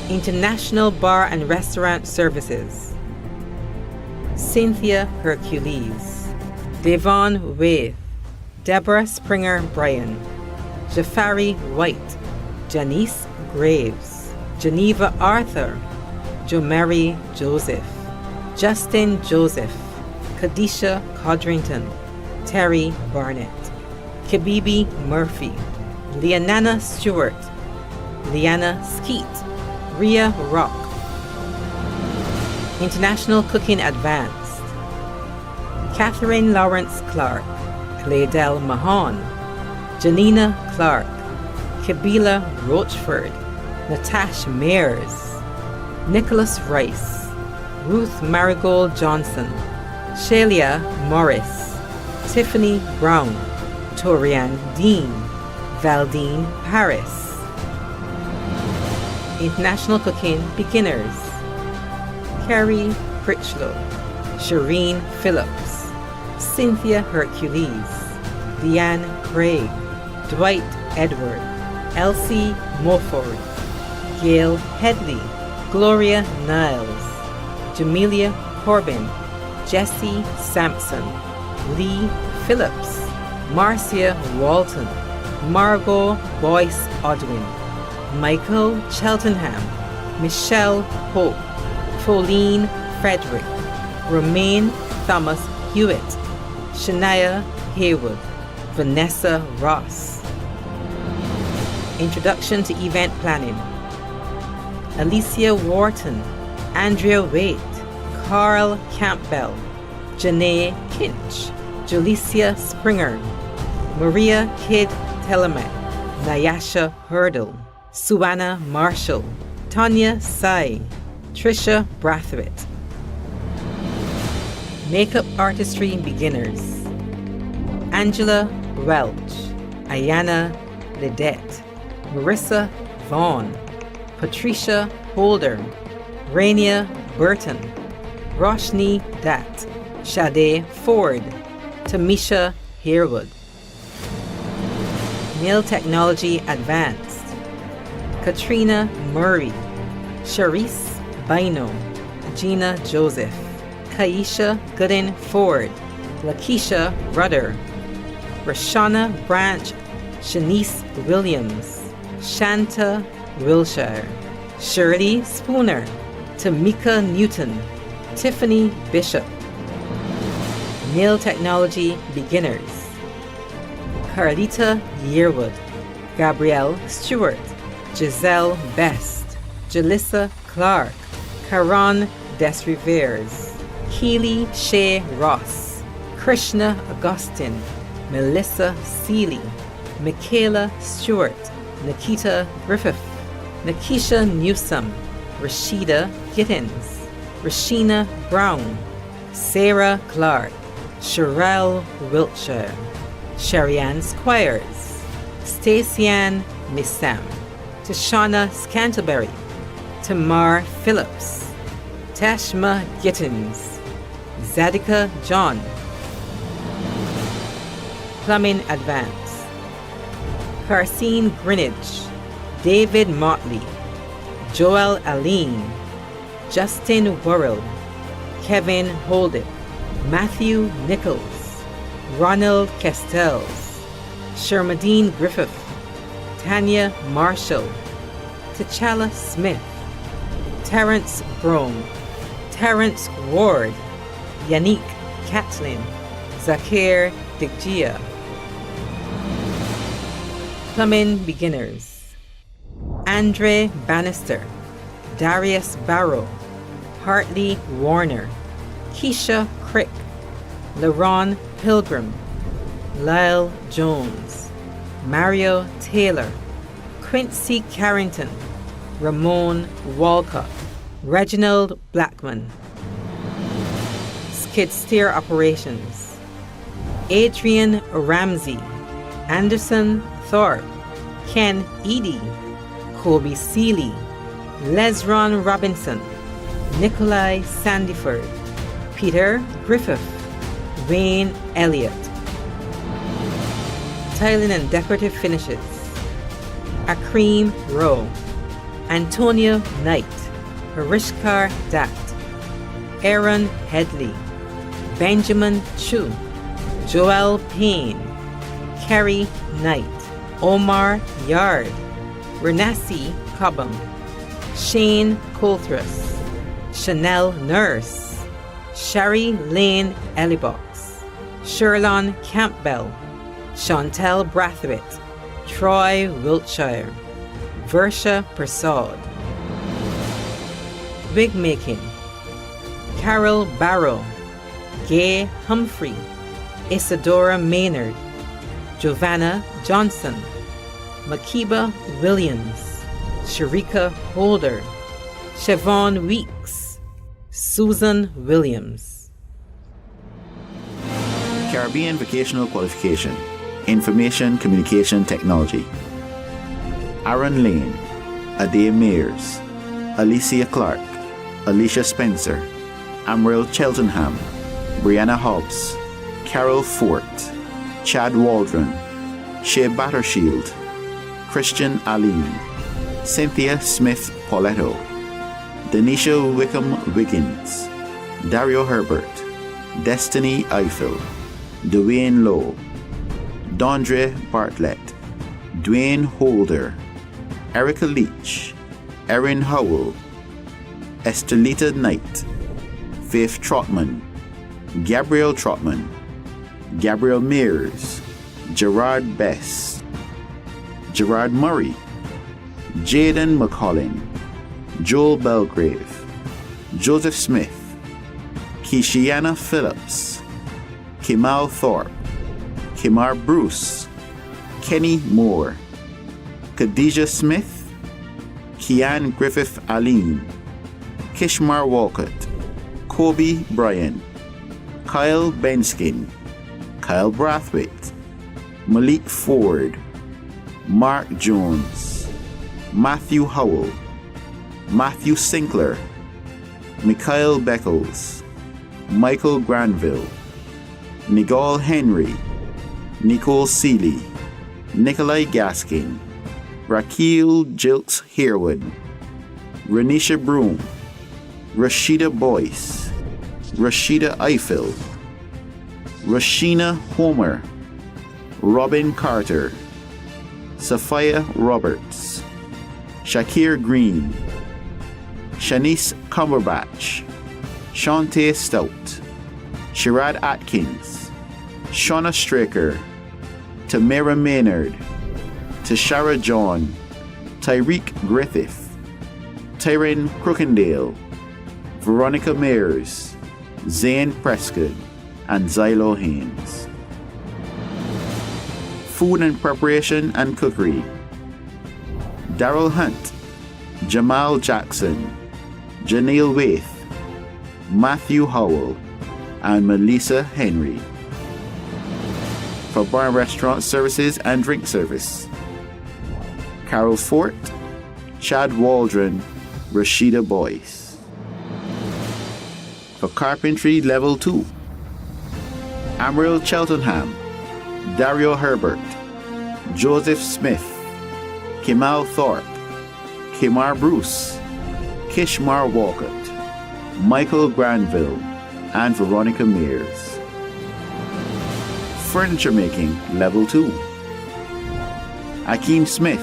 International Bar and Restaurant Services. Cynthia Hercules, Devon Waith, Deborah Springer Bryan, Jafari White, Janice Graves, Geneva Arthur, Jomary Joseph, Justin Joseph, Kadisha Codrington, Terry Barnett, Kibibi Murphy, Leonana Stewart, Liana Skeet, Ria Rock. International Cooking Advanced. Catherine Lawrence Clark, Claydell Mahon, Janina Clark, Kabila Rochford, Natasha Mears, Nicholas Rice, Ruth Marigold Johnson, Shelia Morris, Tiffany Brown, Torian Dean, Valdine Paris. International Cooking Beginners. Carrie Critchlow, Shireen Phillips, Cynthia Hercules, Deanne Craig, Dwight Edward, Elsie Morford, Gail Headley, Gloria Niles, Jamelia Corbin, Jesse Sampson, Lee Phillips, Marcia Walton, Margot Boyce Odwin, Michael Cheltenham, Michelle Hope, Pauline Frederick, Romaine Thomas Hewitt, Shania Haywood, Vanessa Ross. Introduction to Event Planning. Alicia Wharton, Andrea Waite, Carl Campbell, Janae Kinch, Julicia Springer, Maria Kidd Telemet, Nyasha Hurdle, Suanna Marshall, Tanya Sai, Trisha Brathwaite. Makeup Artistry Beginners. Angela Welch, Ayana Lidette, Marissa Vaughn, Patricia Holder, Rainia Burton, Roshni Dat, Sade Ford, Tamisha Harewood. Nail Technology Advanced. Katrina Murray, Charisse Bino, Gina Joseph, Kaisha Gooden Ford, Lakeisha Rudder, Rashana Branch, Shanice Williams, Shanta Wilshire, Shirley Spooner, Tamika Newton, Tiffany Bishop. Nail Technology Beginners. Carlita Yearwood, Gabrielle Stewart, Giselle Best, Jalissa Clark, Karan Desrivers, Keely Shea Ross, Krishna Augustine, Melissa Seeley, Michaela Stewart, Nikita Griffith, Nakisha Newsome, Rashida Gittins, Rashina Brown, Sarah Clark, Sherelle Wiltshire, Sherrianne Squires, Stacey-Ann Missam, Tashana Scantleberry, Tamar Phillips, Tashma Gittins, Zadika John. Plumbing Advance. Carcine Greenidge, David Motley, Joel Aline, Justin Worrell, Kevin Holdip, Matthew Nichols, Ronald Castells, Shermadine Griffith, Tanya Marshall, T'Challa Smith, Terrence Brome, Terrence Ward, Yannick Catlin, Zakir Diggia. Plumbing Beginners. Andre Bannister, Darius Barrow, Hartley Warner, Keisha Crick, LaRon Pilgrim, Lyle Jones, Mario Taylor, Quincy Carrington, Ramon Walcott, Reginald Blackman. Skid Steer Operations. Adrian Ramsey, Anderson Thorpe, Ken Eady, Kobe Seeley, Lesron Robinson, Nikolai Sandyford, Peter Griffith, Wayne Elliott. Tiling and Decorative Finishes. Akreem Rowe, Antonio Knight, Harishkar Dat, Aaron Headley, Benjamin Chu, Joel Payne, Kerry Knight, Omar Yard, Renassi Cobham, Shane Coltrus, Chanel Nurse, Shari Lane Ellibox, Sherlon Campbell, Chantel Brathwaite, Troy Wiltshire, Versha Prasad. Wig Making. Carol Barrow, Gay Humphrey, Isadora Maynard, Giovanna Johnson, Makiba Williams, Sharika Holder, Siobhan Weeks, Susan Williams. Caribbean Vocational Qualification, Information Communication Technology. Aaron Lane, Ade Mayers, Alicia Clark, Alicia Spencer, Amril Cheltenham, Brianna Hobbs, Carol Fort, Chad Waldron, Shea Battershield, Christian Aline, Cynthia Smith Pauletto, Denisha Wickham Wiggins, Dario Herbert, Destiny Eiffel, Dwayne Lowe, Dondre Bartlett, Dwayne Holder, Erica Leach, Erin Howell, Estelita Knight, Faith Trotman, Gabriel Trotman, Gabriel Mears, Gerard Best, Gerard Murray, Jaden McCollin, Joel Belgrave, Joseph Smith, Kishiana Phillips, Kimal Thorpe, Kimar Bruce, Kenny Moore, Khadijah Smith, Kian Griffith Aline, Kishmar Walcott, Kobe Bryan, Kyle Benskin, Kyle Brathwaite, Malik Ford, Mark Jones, Matthew Howell, Matthew Sinkler, Mikhail Beckles, Michael Granville, Nigal Henry, Nicole Seeley, Nikolai Gaskin, Raquel Jilks Harewood, Renisha Broom, Rashida Boyce, Rashida Eiffel, Rashina Homer, Robin Carter, Sophia Roberts, Shakir Green, Shanice Cumberbatch, Shantae Stout, Sherrod Atkins, Shauna Straker, Tamara Maynard, Tashara John, Tyreek Griffith, Tyron Crookendale, Veronica Mears, Zane Prescott, and Zylo Haynes. Food and preparation and cookery: Daryl Hunt, Jamal Jackson, Janelle Waith, Matthew Howell, and Melissa Henry. For bar and restaurant services and drink service: Carol Fort, Chad Waldron, Rashida Boyce. For carpentry level 2: Amaryl Cheltenham, Dario Herbert, Joseph Smith, Kimal Thorpe, Kimar Bruce, Kishmar Walcott, Michael Granville, and Veronica Mears. Furniture making level 2: Akeem Smith,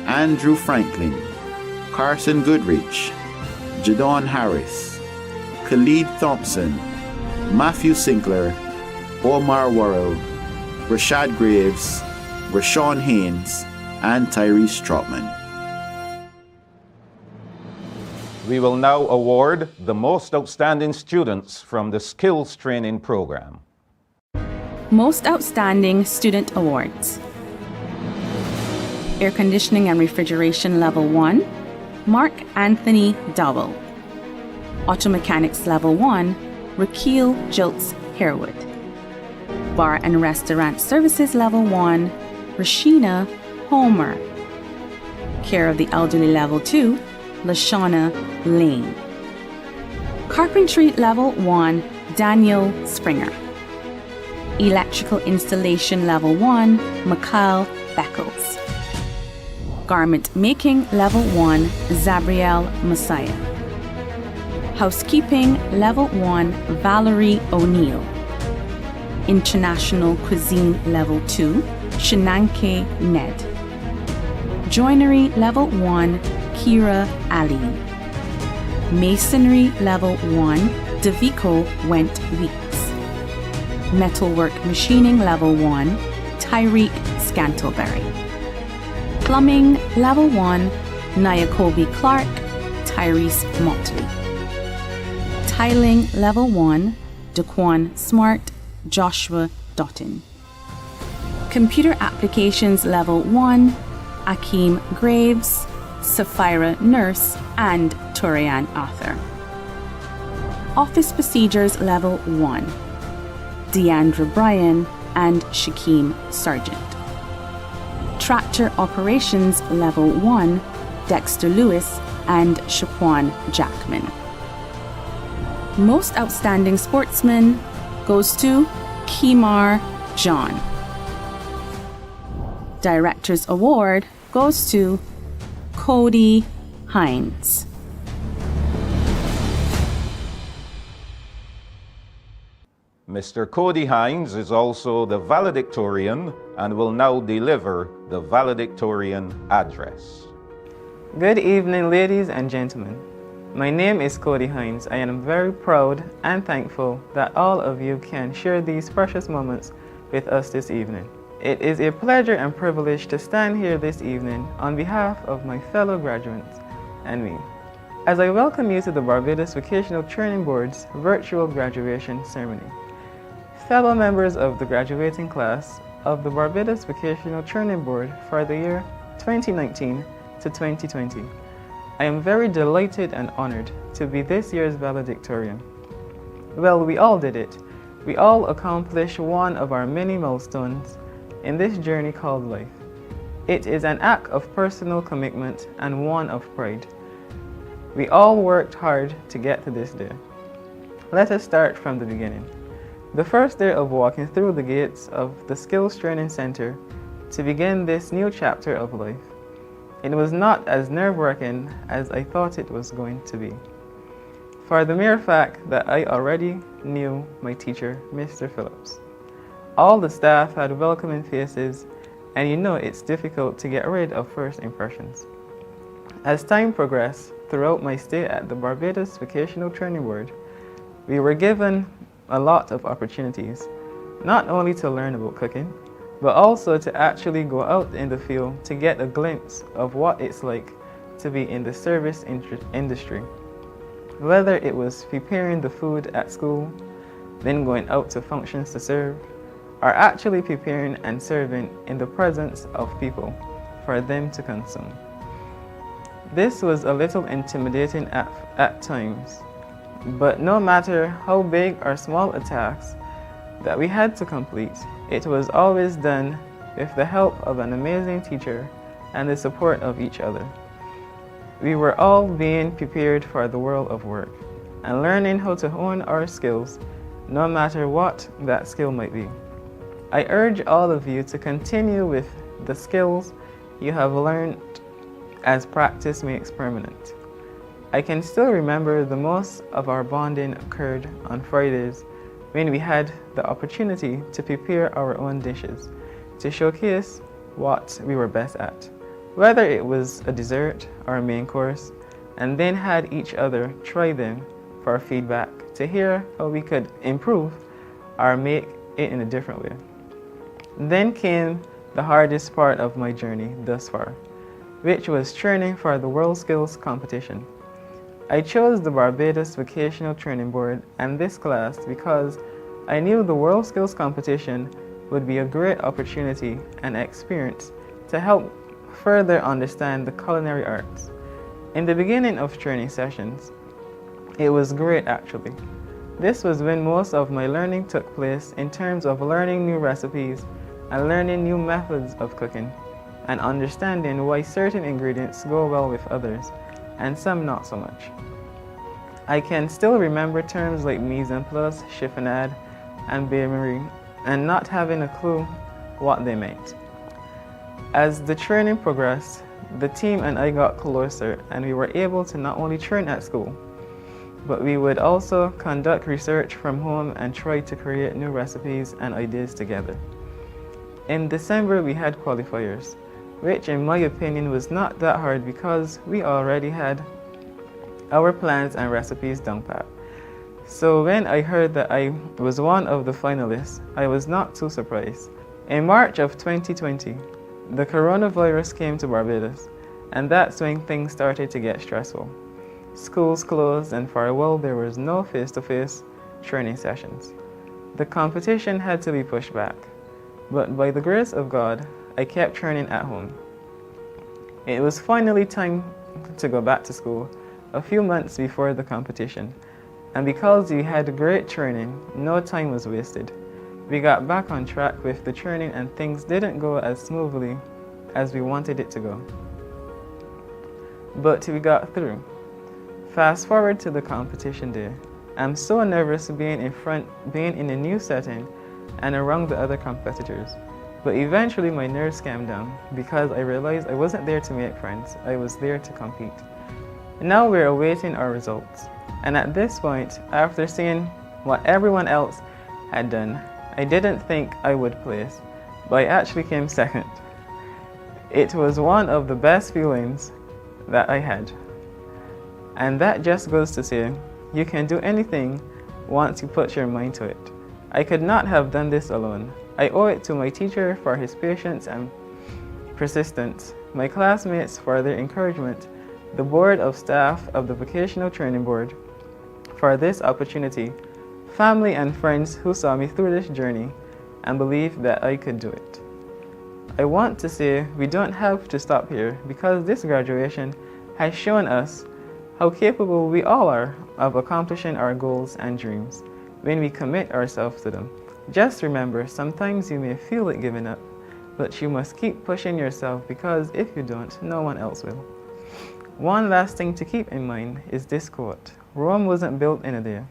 Andrew Franklin, Carson Goodrich, Jadon Harris, Khalid Thompson, Matthew Sinkler, Omar Worrell, Rashad Graves, Rashawn Haynes, and Tyrese Trotman. We will now award the most outstanding students from the Skills Training Program. Most Outstanding Student Awards. Air Conditioning and Refrigeration Level 1, Mark Anthony Dowell. Auto Mechanics Level 1, Raquel Jilts Harewood. Bar and Restaurant Services Level 1, Rashina Homer. Care of the Elderly Level 2, Lashana Lane. Carpentry Level 1, Daniel Springer. Electrical Installation Level 1, Mikhail Beckles. Garment Making Level 1, Zabriel Messiah. Housekeeping Level 1, Valerie O'Neill. International Cuisine Level 2, Shinanke Ned. Joinery Level 1, Kira Ali. Masonry Level 1, Deviko Went Weeks. Metalwork Machining Level 1, Tyreek Scantleberry. Plumbing Level 1, Nyakobi Clark, Tyrese Motley. Tiling Level 1, Daquan Smart, Joshua Dottin. Computer Applications Level 1, Akeem Graves, Sapphira Nurse, and Torian Arthur. Office Procedures Level 1, Deandra Bryan and Shakeem Sargent. Tractor Operations Level 1, Dexter Lewis and Shaquan Jackman. Most Outstanding Sportsman goes to Kimar John. Director's Award goes to Cody Hines. Mr. Cody Hines is also the valedictorian and will now deliver the valedictorian address. Good evening, ladies and gentlemen. My name is Cody Hines. I am very proud and thankful that all of you can share these precious moments with us this evening. It is a pleasure and privilege to stand here this evening on behalf of my fellow graduates and me, as I welcome you to the Barbados Vocational Training Board's virtual graduation ceremony. Fellow members of the graduating class of the Barbados Vocational Training Board for the year 2019 to 2020, I am very delighted and honored to be this year's valedictorian. Well, we all did it. We all accomplished one of our many milestones in this journey called life. It is an act of personal commitment and one of pride. We all worked hard to get to this day. Let us start from the beginning. The first day of walking through the gates of the Skills Training Center to begin this new chapter of life. It was not as nerve-wracking as I thought it was going to be, for the mere fact that I already knew my teacher, Mr. Phillips. All the staff had welcoming faces, and you know it's difficult to get rid of first impressions. As time progressed throughout my stay at the Barbados Vocational Training Board, we were given a lot of opportunities, not only to learn about cooking, but also to actually go out in the field to get a glimpse of what it's like to be in the service industry. Whether it was preparing the food at school, then going out to functions to serve, or actually preparing and serving in the presence of people for them to consume. This was a little intimidating at times, but no matter how big or small a task that we had to complete, it was always done with the help of an amazing teacher and the support of each other. We were all being prepared for the world of work and learning how to hone our skills, no matter what that skill might be. I urge all of you to continue with the skills you have learned, as practice makes permanent. I can still remember the most of our bonding occurred on Fridays when we had the opportunity to prepare our own dishes to showcase what we were best at, whether it was a dessert or a main course, and then had each other try them for feedback to hear how we could improve or make it in a different way. Then came the hardest part of my journey thus far, which was training for the World Skills Competition. I chose the Barbados Vocational Training Board and this class because I knew the World Skills Competition would be a great opportunity and experience to help further understand the culinary arts. In the beginning of training sessions, it was great actually. This was when most of my learning took place in terms of learning new recipes and learning new methods of cooking and understanding why certain ingredients go well with others and some not so much. I can still remember terms like mise en place, chiffonade, and bain-marie, and not having a clue what they meant. As the training progressed, the team and I got closer, and we were able to not only train at school, but we would also conduct research from home and try to create new recipes and ideas together. In December, we had qualifiers, which in my opinion was not that hard because we already had our plans and recipes down pat. So when I heard that I was one of the finalists, I was not too surprised. In March of 2020, the coronavirus came to Barbados, and that's when things started to get stressful. Schools closed, and for a while there was no face-to-face training sessions. The competition had to be pushed back, but by the grace of God, I kept training at home. It was finally time to go back to school a few months before the competition, and because we had great training, no time was wasted. We got back on track with the training and things didn't go as smoothly as we wanted it to go. But we got through. Fast forward to the competition day. I'm so nervous being in a new setting and around the other competitors. But eventually my nerves calmed down because I realized I wasn't there to make friends, I was there to compete. And now we're awaiting our results. And at this point, after seeing what everyone else had done, I didn't think I would place, but I actually came second. It was one of the best feelings that I had. And that just goes to say, you can do anything once you put your mind to it. I could not have done this alone. I owe it to my teacher for his patience and persistence, my classmates for their encouragement, the board of staff of the Vocational Training Board for this opportunity, family and friends who saw me through this journey and believed that I could do it. I want to say we don't have to stop here because this graduation has shown us how capable we all are of accomplishing our goals and dreams when we commit ourselves to them. Just remember, sometimes you may feel like giving up, but you must keep pushing yourself because if you don't, no one else will. One last thing to keep in mind is this quote, Rome wasn't built in a day,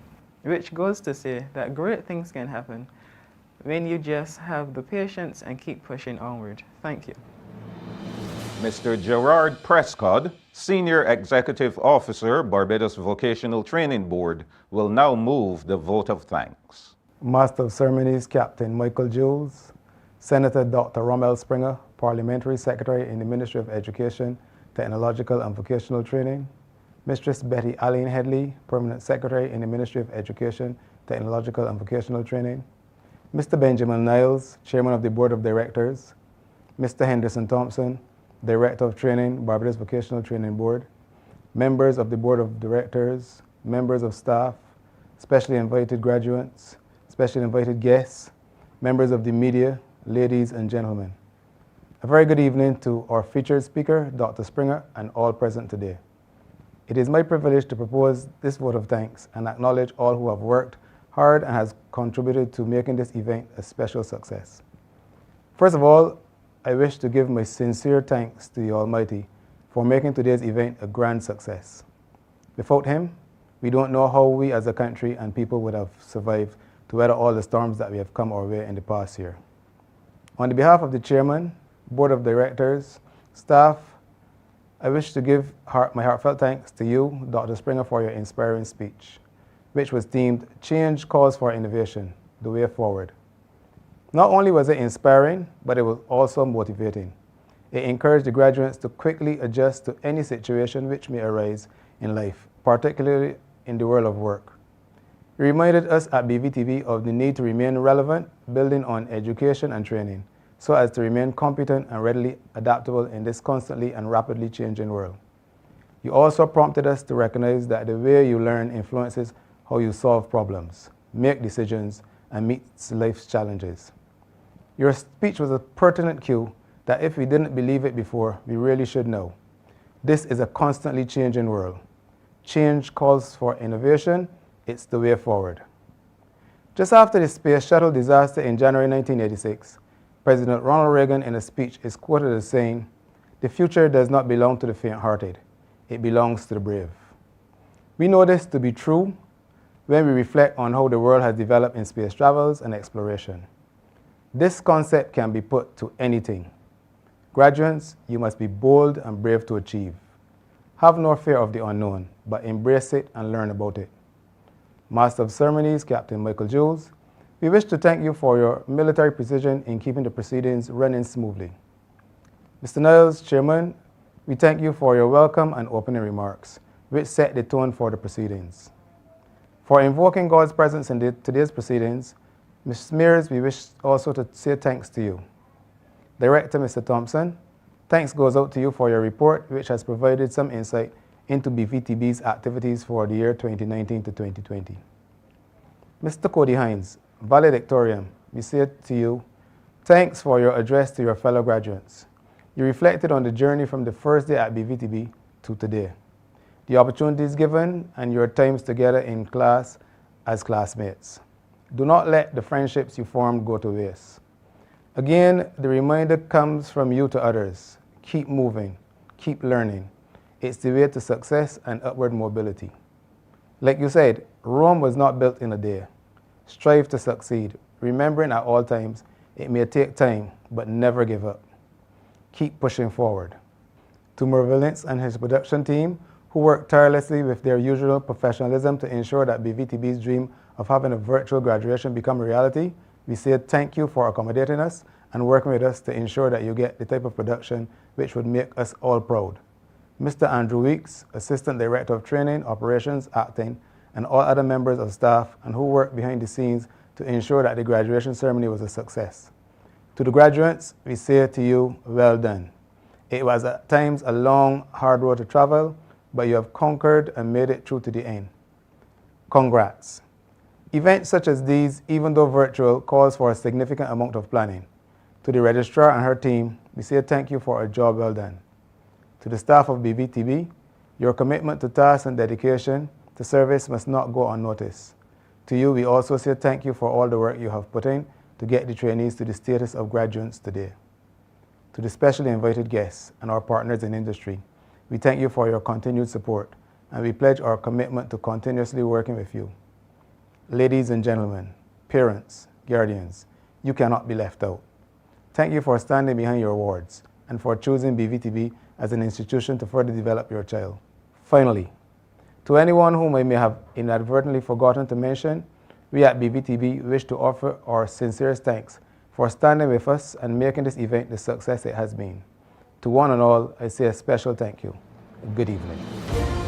which goes to say that great things can happen when you just have the patience and keep pushing onward. Thank you. Mr. Gerard Prescott, Senior Executive Officer, Barbados Vocational Training Board, will now move the vote of thanks. Master of Ceremonies, Captain Michael Jules, Senator Dr. Rommel Springer, Parliamentary Secretary in the Ministry of Education, Technological and Vocational Training, Mistress Betty Aline Headley, Permanent Secretary in the Ministry of Education, Technological and Vocational Training, Mr. Benjamin Niles, Chairman of the Board of Directors, Mr. Henderson Thompson, Director of Training, Barbados Vocational Training Board, members of the Board of Directors, members of staff, specially invited graduates, specially invited guests, members of the media, ladies and gentlemen. A very good evening to our featured speaker, Dr. Springer, and all present today. It is my privilege to propose this vote of thanks and acknowledge all who have worked hard and has contributed to making this event a special success. First of all, I wish to give my sincere thanks to the Almighty for making today's event a grand success. Without Him, we don't know how we as a country and people would have survived to weather all the storms that we have come our way in the past year. On the behalf of the Chairman, Board of Directors, staff, I wish to give my heartfelt thanks to you, Dr. Springer, for your inspiring speech, which was themed Change Calls for Innovation, the Way Forward. Not only was it inspiring, but it was also motivating. It encouraged the graduates to quickly adjust to any situation which may arise in life, particularly in the world of work. It reminded us at BVTB of the need to remain relevant, building on education and training, so as to remain competent and readily adaptable in this constantly and rapidly changing world. You also prompted us to recognize that the way you learn influences how you solve problems, make decisions, and meet life's challenges. Your speech was a pertinent cue that if we didn't believe it before, we really should know. This is a constantly changing world. Change calls for innovation. It's the way forward. Just after the Space Shuttle disaster in January 1986, President Ronald Reagan in a speech is quoted as saying, "The future does not belong to the faint-hearted. It belongs to the brave." We know this to be true when we reflect on how the world has developed in space travels and exploration. This concept can be put to anything. Graduates, you must be bold and brave to achieve. Have no fear of the unknown, but embrace it and learn about it. Master of Ceremonies, Captain Michael Jules, we wish to thank you for your military precision in keeping the proceedings running smoothly. Mr. Niles, Chairman, we thank you for your welcome and opening remarks, which set the tone for the proceedings. For invoking God's presence in today's proceedings, Ms. Mears, we wish also to say thanks to you. Director Mr. Thompson, thanks goes out to you for your report, which has provided some insight into BVTB's activities for the year 2019 to 2020. Mr. Cody Hines, valedictorian, we say to you, thanks for your address to your fellow graduates. You reflected on the journey from the first day at BVTB to today, the opportunities given and your times together in class as classmates. Do not let the friendships you formed go to waste. Again, the reminder comes from you to others. Keep moving, keep learning. It's the way to success and upward mobility. Like you said, Rome was not built in a day. Strive to succeed, remembering at all times, It may take time, but never give up. Keep pushing forward. To Merville Lintz and his production team, who work tirelessly with their usual professionalism to ensure that BVTB's dream of having a virtual graduation become a reality, we say thank you for accommodating us and working with us to ensure that you get the type of production which would make us all proud. Mr. Andrew Weeks, Assistant Director of Training, Operations, Acting, and all other members of staff and who work behind the scenes to ensure that the graduation ceremony was a success. To the graduates, we say to you, well done. It was at times a long, hard road to travel, but you have conquered and made it through to the end. Congrats. Events such as these, even though virtual, calls for a significant amount of planning. To the registrar and her team, we say thank you for a job well done. To the staff of BVTB, your commitment to task and dedication to service must not go unnoticed. To you, we also say thank you for all the work you have put in to get the trainees to the status of graduates today. To the specially invited guests and our partners in industry, we thank you for your continued support, and we pledge our commitment to continuously working with you. Ladies and gentlemen, parents, guardians, you cannot be left out. Thank you for standing behind your awards and for choosing BVTB as an institution to further develop your child. Finally, to anyone whom I may have inadvertently forgotten to mention, we at BVTB wish to offer our sincerest thanks for standing with us and making this event the success it has been. To one and all, I say a special thank you. Good evening.